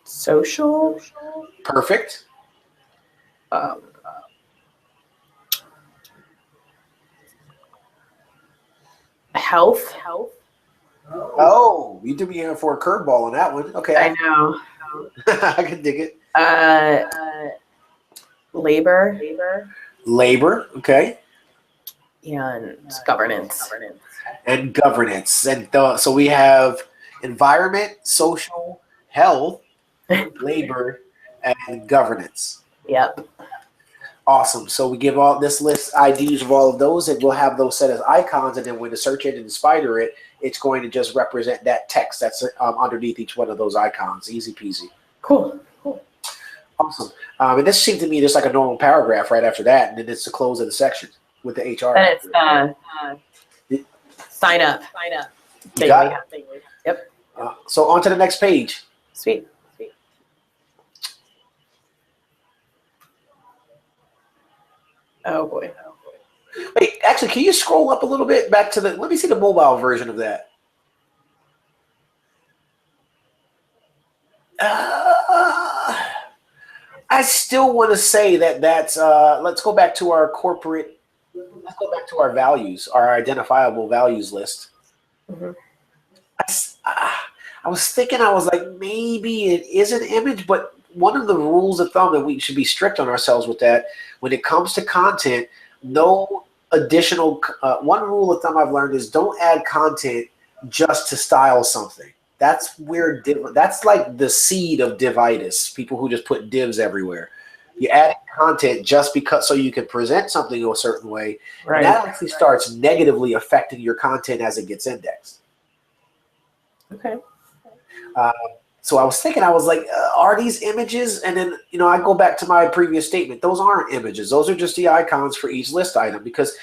Social. Perfect. Health. Oh, you threw me in for a curveball on that one. Okay. I know. I can dig it. Labor. Okay. And governance. And governance. And so we have environment, social, health, labor, and governance. Yep. Awesome. So we give all this list IDs of all of those, and we'll have those set as icons. And then when the search engine spider it, it's going to just represent that text that's underneath each one of those icons. Easy peasy. Cool. Awesome. And this seemed to me just like a normal paragraph right after that, and then it's the close of the section with the HR. And it's sign up. You got it? Yep. So on to the next page. Sweet. Oh boy. Wait, actually, can you scroll up a little bit back to let me see the mobile version of that. I still want to say that's, let's go back to our corporate, let's go back to our values, our identifiable values list. Mm-hmm. I was thinking, I was like, maybe it is an image, but one of the rules of thumb that we should be strict on ourselves with that, when it comes to content, no additional, one rule of thumb I've learned is don't add content just to style something. That's where that's like the seed of divitis, people who just put divs everywhere. You add content just because so you can present something a certain way, right. And that actually starts negatively affecting your content as it gets indexed. Okay. So I was thinking, I was like, are these images? And then, I go back to my previous statement. Those aren't images. Those are just the icons for each list item because,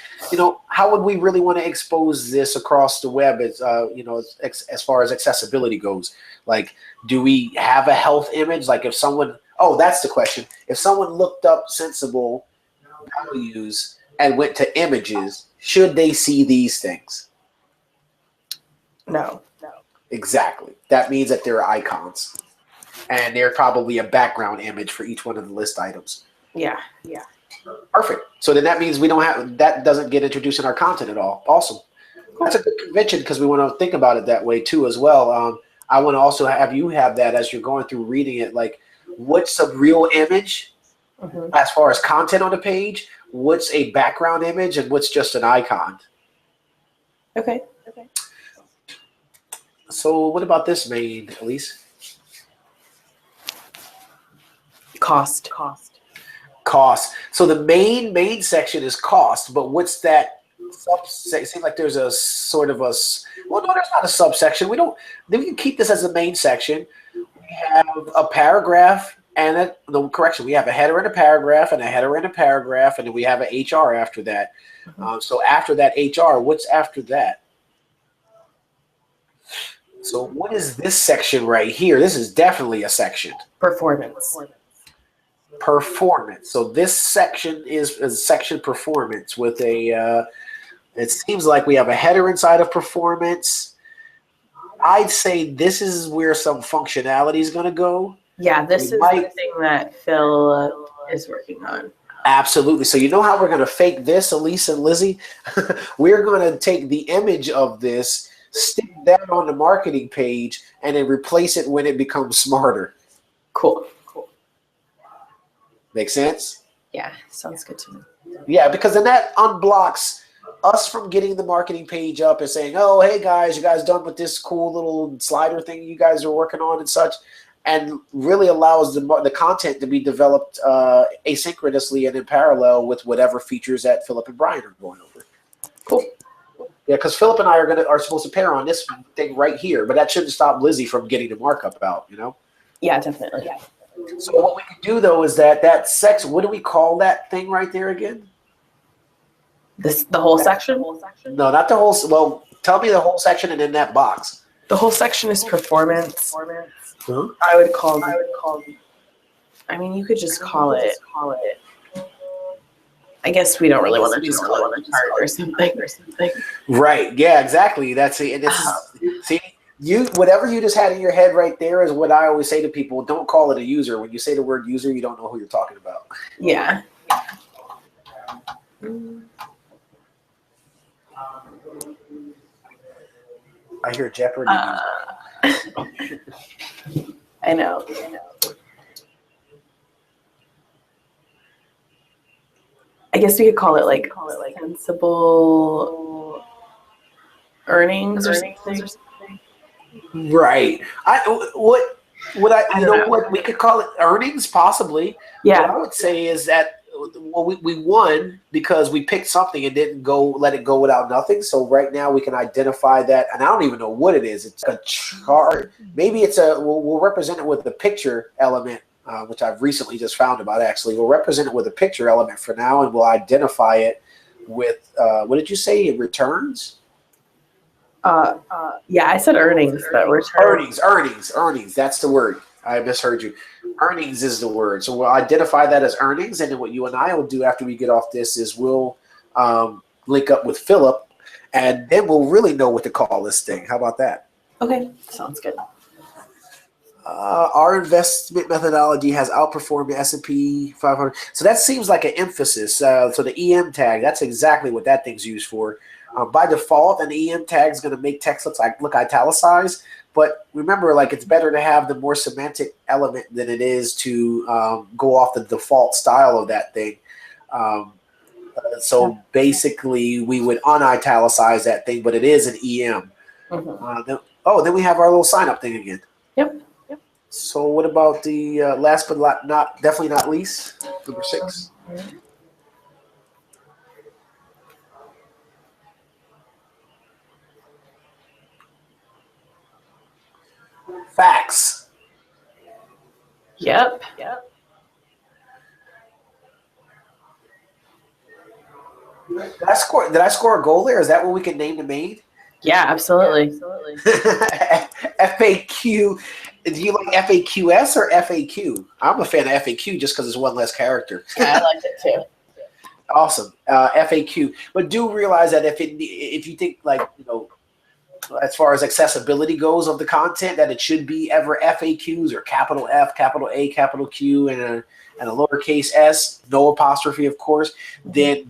how would we really want to expose this across the web as, as far as accessibility goes? Like, do we have a health image? Like if someone, that's the question. If someone looked up Censible values and went to images, should they see these things? No. Exactly. That means that they're icons. And they're probably a background image for each one of the list items. Yeah. Perfect. So then that means we don't have that doesn't get introduced in our content at all. Awesome. Cool. That's a good convention because we want to think about it that way too as well. I want to also have you have that as you're going through reading it. Like, what's a real image as far as content on the page? What's a background image, and what's just an icon? Okay. So what about this main, Elise? Cost. Cost. So the main section is cost, but what's that subsection? It seems like there's a sort of a well, no, there's not a subsection. We can keep this as the main section. We have a paragraph and we have a header and a paragraph and a header and a paragraph, and then we have an HR after that. So after that HR, what's after that? So what is this section right here? This is definitely a section. Performance. So this section is section performance with a. It seems like we have a header inside of performance. I'd say this is where some functionality is going to go. Yeah, this is the thing that Phil is working on. Absolutely. So you know how we're going to fake this, Elise and Lizzie? We're going to take the image of this, stick that on the marketing page, and then replace it when it becomes smarter. Cool. Make sense? Yeah, sounds good to me. Yeah, because then that unblocks us from getting the marketing page up and saying, oh, hey, guys, you guys done with this cool little slider thing you guys are working on and such, and really allows the content to be developed asynchronously and in parallel with whatever features that Philip and Brian are going over. Cool. Yeah, because Philip and I are supposed to pair on this thing right here, but that shouldn't stop Lizzie from getting the markup out, you know? Yeah, definitely. Yeah. So what we can do, though, is that section, what do we call that thing right there again? The whole section? No, not the whole. Well, tell me the whole section and in that box. The whole section is performance. Huh? I would call. I mean, you could just call it. I guess we don't really want to just call it art or something. Right. Yeah. Exactly. That's it. And it's see. Whatever you just had in your head right there is what I always say to people. Don't call it a user. When you say the word user, you don't know who you're talking about. Yeah. I hear Jeopardy. I know. I guess we could call it like Censible earnings or something. Right. What we could call it earnings possibly. Yeah. What I would say is that we won because we picked something and didn't let it go without nothing. So right now we can identify that, and I don't even know what it is. It's a chart. Maybe we'll represent it with the picture element, which I've recently just found about actually. We'll represent it with a picture element for now, and we'll identify it with what did you say? Returns. Yeah, I said earnings, but returns. Earnings. That's the word. I misheard you. Earnings is the word. So we'll identify that as earnings, and then what you and I will do after we get off this is we'll link up with Philip, and then we'll really know what to call this thing. How about that? Okay, sounds good. Our investment methodology has outperformed the S&P 500. So that seems like an emphasis. So the EM tag, that's exactly what that thing's used for. By default, an EM tag is going to make text look italicized. But remember, like, it's better to have the more semantic element than it is to go off the default style of that thing. So basically, we would unitalicize that thing, but it is an EM. Mm-hmm. Then we have our little sign-up thing again. Yep. So what about the last but definitely not least, number 6? Mm-hmm. Facts. Yep. Did I score a goal there? Is that what we can name the main? Yeah, absolutely. FAQ. Do you like FAQS or FAQ? I'm a fan of FAQ just because it's one less character. Yeah, I like it too. Awesome. FAQ. But do realize that if you think, like, as far as accessibility goes of the content, that it should be ever FAQs or capital F, capital A, capital Q, and a lowercase s, no apostrophe, of course, then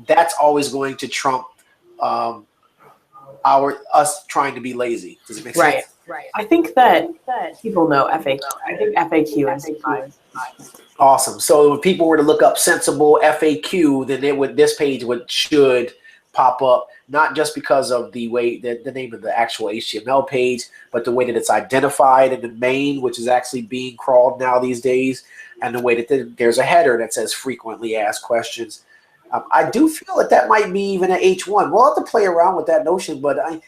that's always going to trump us trying to be lazy. Does it make sense? Right. I think that people know FAQ. I think FAQ is fine. Awesome. So if people were to look up Censible FAQ, then this page should pop up, not just because of the way that the name of the actual HTML page, but the way that it's identified in the main, which is actually being crawled now these days, and the way that there's a header that says frequently asked questions. I do feel that might be even an H1. We'll have to play around with that notion, but I'm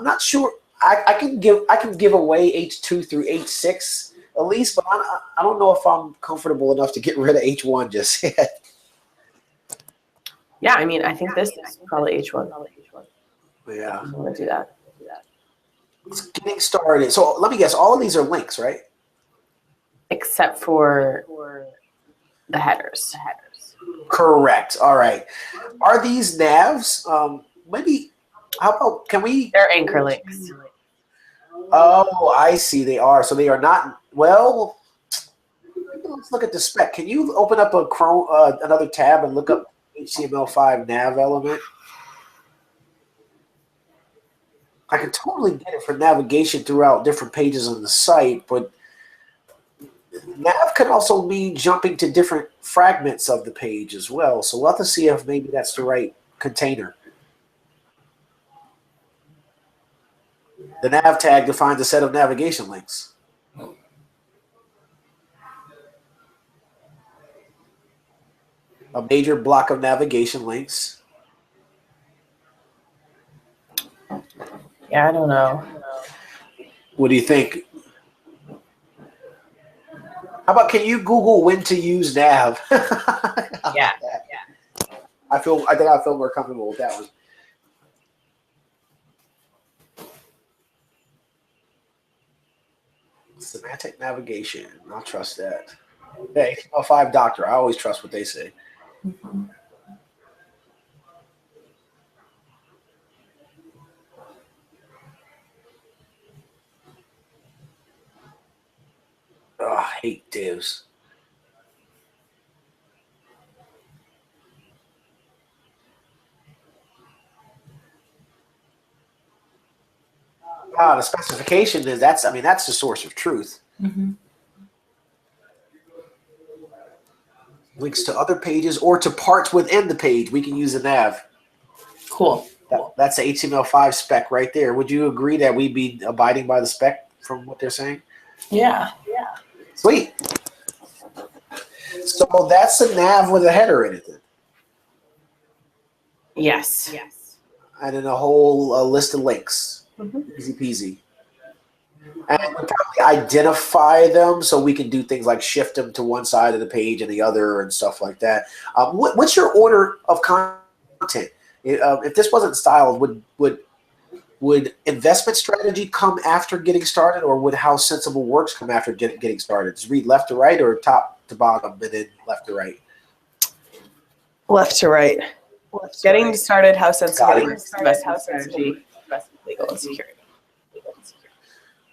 not sure. I can give away H2 through H6 at least, but I don't know if I'm comfortable enough to get rid of H1 just yet. Yeah, I mean, I think this is probably H1. Yeah. I'm going to do that. It's getting started. So let me guess, all of these are links, right? Except for the headers. Correct. All right. Are these navs? Maybe, how about, can we? They're anchor links. Oh, I see. They are. So they are not, well, let's look at the spec. Can you open up a Chrome, another tab and look up HTML5 nav element? I can totally get it for navigation throughout different pages on the site, but nav can also mean jumping to different fragments of the page as well. So we'll have to see if maybe that's the right container. The nav tag defines a set of navigation links. A major block of navigation links. Yeah, I don't know. What do you think? How about, can you Google when to use nav? Yeah. I think I feel more comfortable with that one. Semantic navigation. I'll trust that. Hey, HTML5 doctor. I always trust what they say. Mm-hmm. Oh, I hate divs. The specification is that's the source of truth. Mm-hmm. Links to other pages or to parts within the page. We can use a nav. Cool. That's the HTML5 spec right there. Would you agree that we'd be abiding by the spec from what they're saying? Yeah. Sweet. So that's a nav with a header in it then. Yes. And then a whole list of links. Mm-hmm. Easy peasy. And we probably identify them so we can do things like shift them to one side of the page and the other and stuff like that. What's your order of content? If this wasn't styled, would investment strategy come after getting started, or would how Censible works come after getting started? Does it read left to right or top to bottom and then left to right? Left to right. Getting started, how Censible works, investment strategy, legal and security.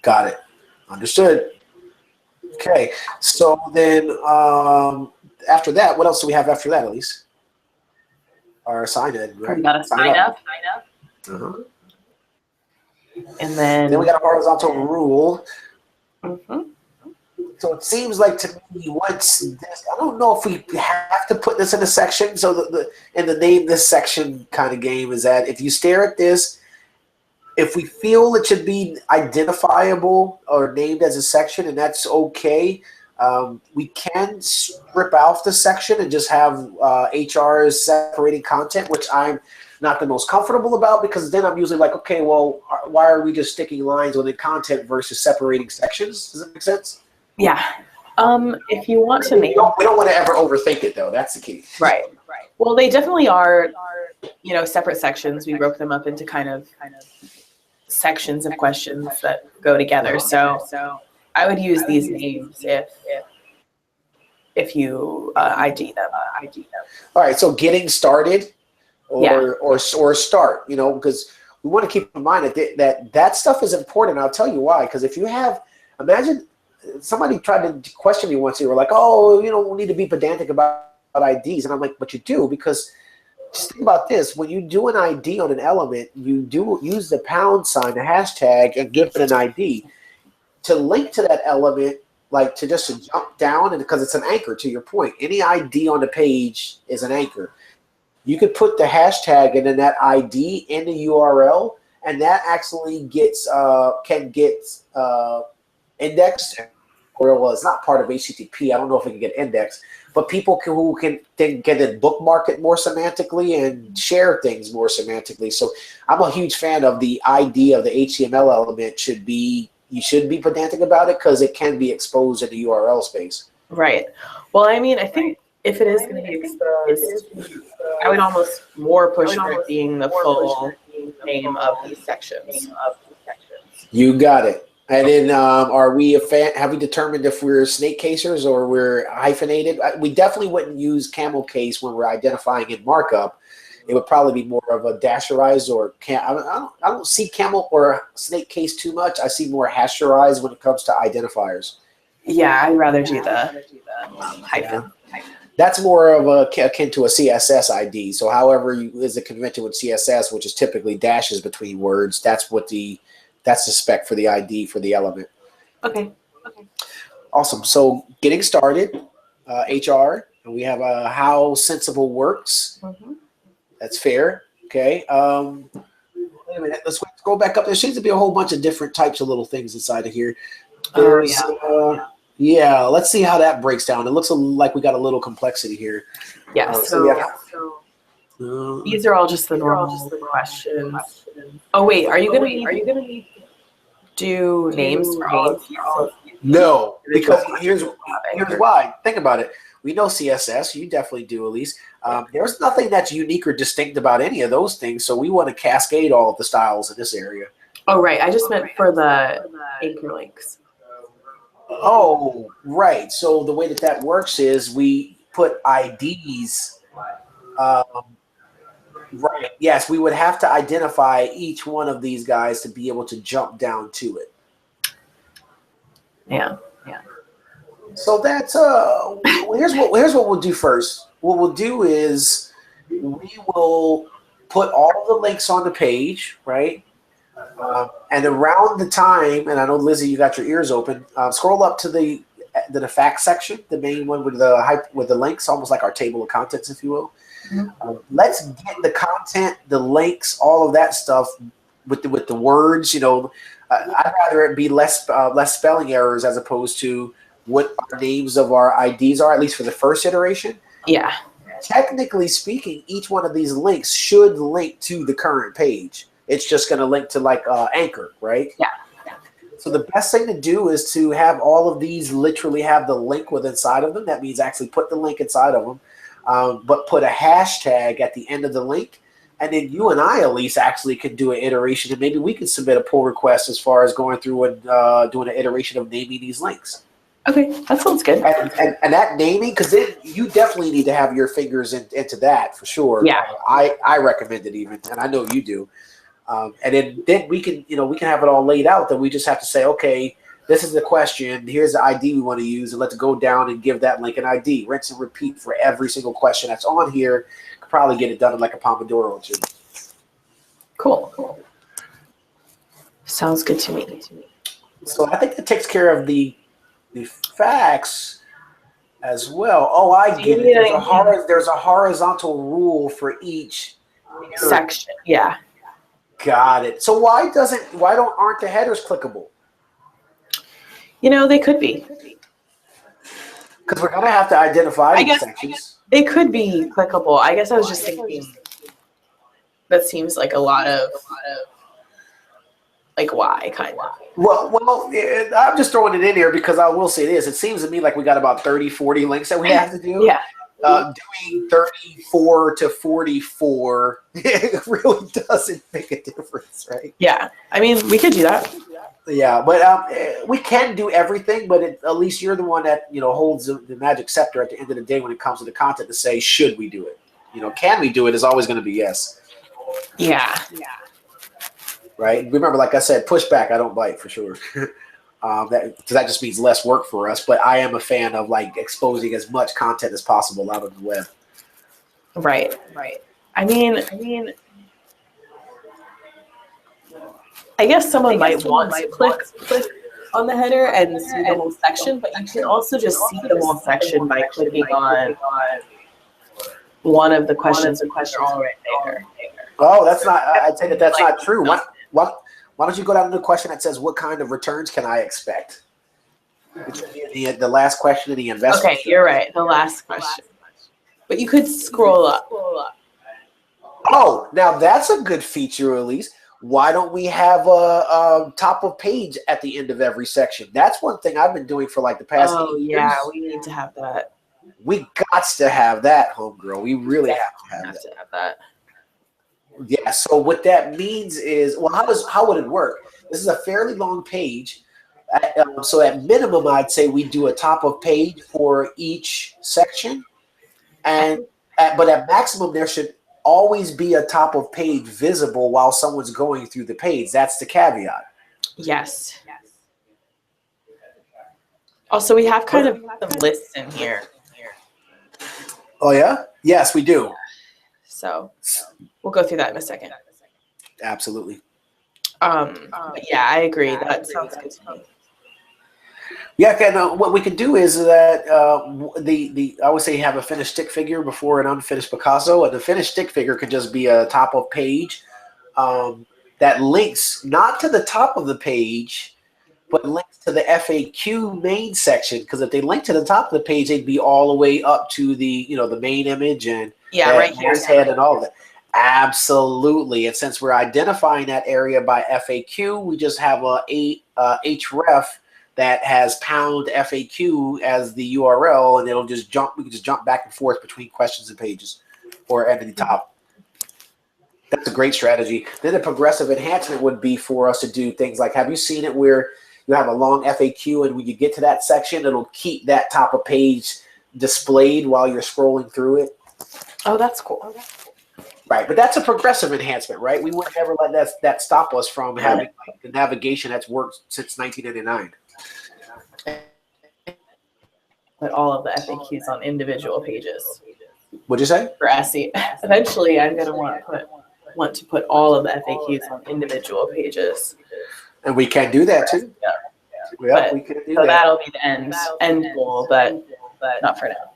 Got it. Understood. Okay. So then after that, what else do we have after that, Elise? Our sign in, right? We got a sign up. Uh-huh. And then we got a horizontal rule. Mm-hmm. So it seems like to me, once this, I don't know if we have to put this in a section. So the name this section kind of game is that if you stare at this, if we feel it should be identifiable or named as a section, and that's okay, we can strip out the section and just have HRs separating content, which I'm not the most comfortable about, because then I'm usually like, okay, well, why are we just sticking lines within content versus separating sections? Does that make sense? Yeah. If you want to make, we don't want to ever overthink it, though. That's the key. Right. Well, they definitely are, separate sections. We broke them up into kind of sections of questions that go together. So I would use these names if you ID them. All right. So getting started or start, because we want to keep in mind that stuff is important. I'll tell you why. Because if you have, imagine somebody tried to question me once. They were like, "Oh, we need to be pedantic about IDs," and I'm like, "But you do, because just think about this: when you do an ID on an element, you do use the pound sign, the hashtag, and give it an ID to link to that element." Like to jump down, and because it's an anchor, to your point, any ID on the page is an anchor. You could put the hashtag and then that ID in the URL, and that actually can get indexed. Or well, it's not part of HTTP. I don't know if it can get indexed, but people who can then get it bookmark it more semantically and share things more semantically. So I'm a huge fan of the ID of the HTML element. You should be pedantic about it because it can be exposed in the URL space. Right. Well, I mean, I think if it is going to be exposed, I would almost more push for it being the full name of these sections. You got it. And then are we a fan? Have we determined if we're snake casers or we're hyphenated? We definitely wouldn't use camel case when we're identifying in markup. It would probably be more of a dasherized or I don't see camel or snake case too much. I see more hasherized when it comes to identifiers. Yeah, I'd rather do the hyphen. Yeah. That's more of akin to a CSS ID. So however is the convention with CSS, which is typically dashes between words, that's the spec for the ID for the element. Okay. Awesome. So getting started, HR, and we have how Censible works. Mm-hmm. That's fair. Okay. Wait a minute. Let's go back up. There seems to be a whole bunch of different types of little things inside of here. There's, yeah. Let's see how that breaks down. It looks like we got a little complexity here. Yeah. These are all just the normal questions. Oh wait, are you gonna do names for all of these? No, because here's why. Think about it. We know CSS. You definitely do, Elise. There's nothing that's unique or distinct about any of those things, so we want to cascade all of the styles in this area. Oh, right. I just meant for the anchor links. Oh, right. So the way that works is we put IDs. Right. Yes, we would have to identify each one of these guys to be able to jump down to it. Yeah. So that's here's what we'll do first. What we'll do is we will put all of the links on the page, right? And around the time, and I know Lizzie, you got your ears open. Scroll up to the facts section, the main one with the links, almost like our table of contents, if you will. Mm-hmm. Let's get the content, the links, all of that stuff with the words. I'd rather it be less spelling errors as opposed to what our names of our IDs are, at least for the first iteration. Yeah. Technically speaking, each one of these links should link to the current page. It's just going to link to like Anchor, right? Yeah. So the best thing to do is to have all of these literally have the link within inside of them. That means actually put the link inside of them, but put a hashtag at the end of the link. And then you and I, at least, actually can do an iteration, and maybe we can submit a pull request as far as going through and doing an iteration of naming these links. Okay, that sounds good. And that naming, because then you definitely need to have your fingers into that for sure. Yeah. I recommend it even, and I know you do. And then we can have it all laid out. That we just have to say, okay, this is the question. Here's the ID we want to use, and let's go down and give that link an ID. Rinse and repeat for every single question that's on here. Could probably get it done in like a Pomodoro or two. Cool. Sounds good to me. So I think that takes care of the facts as well. Oh, I get it. There's a horizontal rule for each section. Yeah. Got it. So why aren't the headers clickable? They could be. Because we're gonna have to identify these sections. They could be clickable. I guess I was just thinking that seems like a lot of like why kind of. Well, I'm just throwing it in here because I will say this. It seems to me like we got about 30, 40 links that we have to do. Yeah. Doing 34 to 44, it really doesn't make a difference, right? Yeah. I mean, we could do that. Yeah, but we can do everything, but at least you're the one that, holds the magic scepter at the end of the day when it comes to the content to say, should we do it? Can we do it is always going to be yes. Yeah. right? Remember, like I said, push back, I don't bite for sure. Because that just means less work for us. But I am a fan of like exposing as much content as possible out on the web. Right. I mean, I guess someone might want to click on the header and see the whole section, but you can also just see the whole section by clicking on one of the questions that are already there. Oh, that's not. I'd say that's not true. Why don't you go down to the question that says, "What kind of returns can I expect?" Which would be the last question of the investment. Okay, you're right. The last question. But you could scroll up. Oh, now that's a good feature, Elise. Why don't we have a top of page at the end of every section? That's one thing I've been doing for like the past 8 years. Yeah, we need to have that. We got to have that, homegirl. We really have to have that. Yeah. So what that means is, well, how would it work? This is a fairly long page. So at minimum, I'd say we do a top of page for each section, but at maximum, there should always be a top of page visible while someone's going through the page. That's the caveat. Yes. Also, we have kind of some lists in here. Oh, yeah? Yes, we do. So we'll go through that in a second. Absolutely. But yeah, I agree. That sounds good to me. Yeah, and what we could do is that I would say have a finished stick figure before an unfinished Picasso, and the finished stick figure could just be a top of page that links not to the top of the page, but links to the FAQ main section. Because if they link to the top of the page, they'd be all the way up to the the main image and right here, head and all of that. Absolutely, and since we're identifying that area by FAQ, we just have a href that has pound FAQ as the URL, and it'll just jump. We can just jump back and forth between questions and pages, or at the top. That's a great strategy. Then a progressive enhancement would be for us to do things like, have you seen it where you have a long FAQ, and when you get to that section, it'll keep that top of page displayed while you're scrolling through it? Oh, that's cool. Right, but that's a progressive enhancement, right? We would never let that stop us from having the navigation that's worked since 1999. Put all of the FAQs on individual pages. What'd you say? For SE. Eventually, I'm going to want to put all of the FAQs on individual pages. And we can do that too. Yeah, we can do so that. That'll be the end goal, but not for now.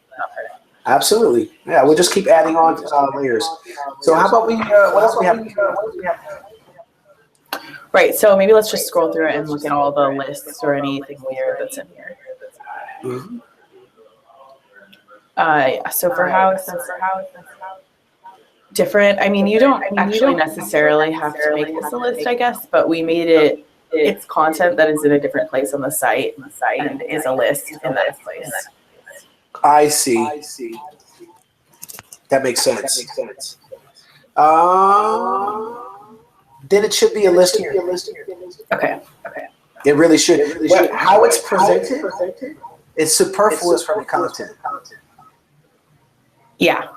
Absolutely. Yeah, we'll just keep adding on layers. So how about what else do we have? Right, so maybe let's just scroll through it and look at all the lists or anything weird that's in here. Mm-hmm. So for how it's different, I mean, you don't actually necessarily have to make this a list, I guess, but we made it's content that is in a different place on the site and is a list in that place. I see. That makes sense. Then it should be a list here. Okay. It really should. But how it's presented is superfluous from the content. Yeah.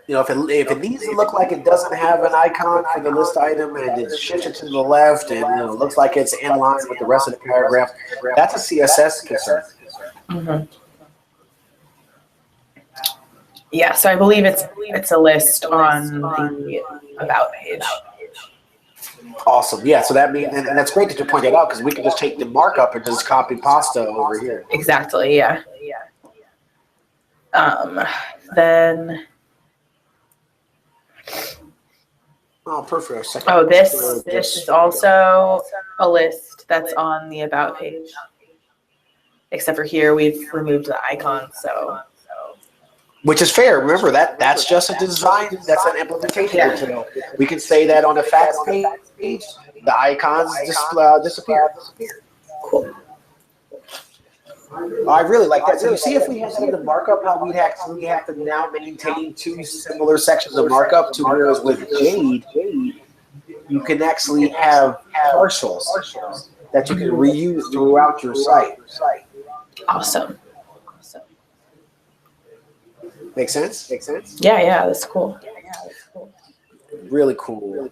If it needs to look like it doesn't have an icon for the list item and it's shifted to the left and it looks like it's in line with the rest of the paragraph, that's a CSS concern. Mm-hmm. Yeah, so I believe it's a list on the About page. Awesome. Yeah, so that means, and that's great that you pointed out, because we can just take the markup and just copy pasta over here. Exactly, yeah. Then... Oh, perfect. Oh, this is also a list that's on the About page. Except for here, we've removed the icon, so... Which is fair. Remember, that's just a design. That's an implementation. Yeah. We can say that on the facts page, the icons disappear. Cool. I really like that. So you see, if we had the markup, how we'd actually have to now maintain two similar sections of markup. To whereas with Jade, you can actually have partials that you can reuse throughout your site. Awesome. Make sense? Yeah, that's cool. Really cool.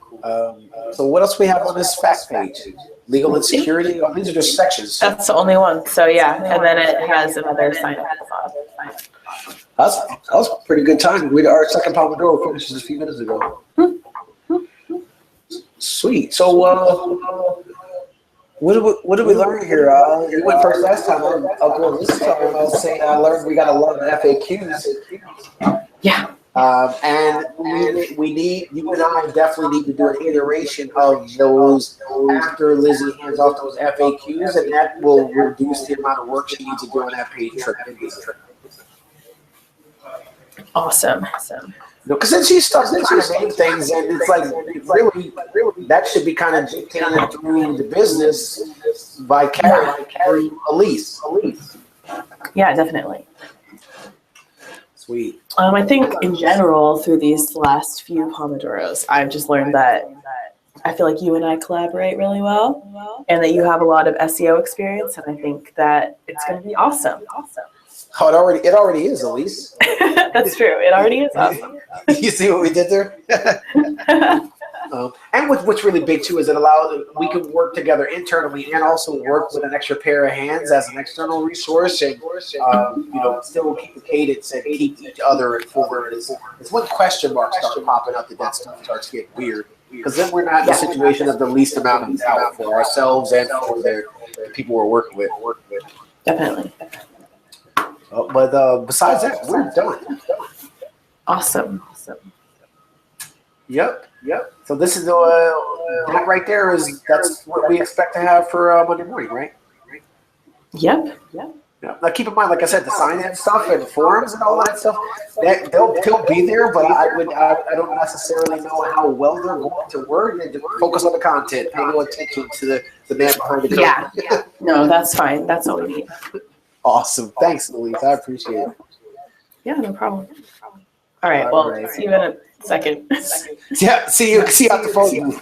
So what else we have on this fact page? Legal and security. Oh, these are just sections. That's the only one. So yeah, and then it has another sign up on. That was a pretty good time. Our second Pomodoro finished just a few minutes ago. Sweet. So what did we learn here? You went first last time. I'll go this time. I'll say I learned we got a lot of FAQs. Yeah. And we need, you and I definitely need to do an iteration of those after Lizzie hands off those FAQs, and that will reduce the amount of work she needs to do on that page trip. Awesome. Because then she starts trying to name things, and it's like really that should be kind of dictated through the business by Carrie Elise. Yeah, definitely. Sweet. I think in general, through these last few Pomodoros, I've just learned that I feel like you and I collaborate really well, and that you have a lot of SEO experience, and I think that it's going to be awesome. Oh, it already is, Elise. That's true. It already is awesome. You see what we did there? And what's really big too is it allows we can work together internally and also work with an extra pair of hands as an external resource, and still keep the cadence and keep each other informed. It's when question marks start popping up that stuff starts getting weird, because then we're not in a situation of the least amount of doubt for ourselves and for the people we're working with. Definitely. But besides that, we're done. Awesome. Yep. So this is that right there that's what we expect to have for Monday morning, right? Yep. Yeah. Now keep in mind, like I said, the sign-in stuff and forums and all that stuff, they'll be there, but I don't necessarily know how well they're going to work. And just focus on the content, pay no attention to the man behind the curtain. Yeah. No, that's fine. That's all we need. Awesome. Thanks, Elise. I appreciate it. Yeah, no problem. All right. Well, see you in a second. Yeah. See you at the phone booth.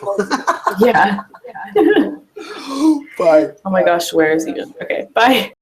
Yeah. Bye. Oh my gosh, where is he? Okay. Bye.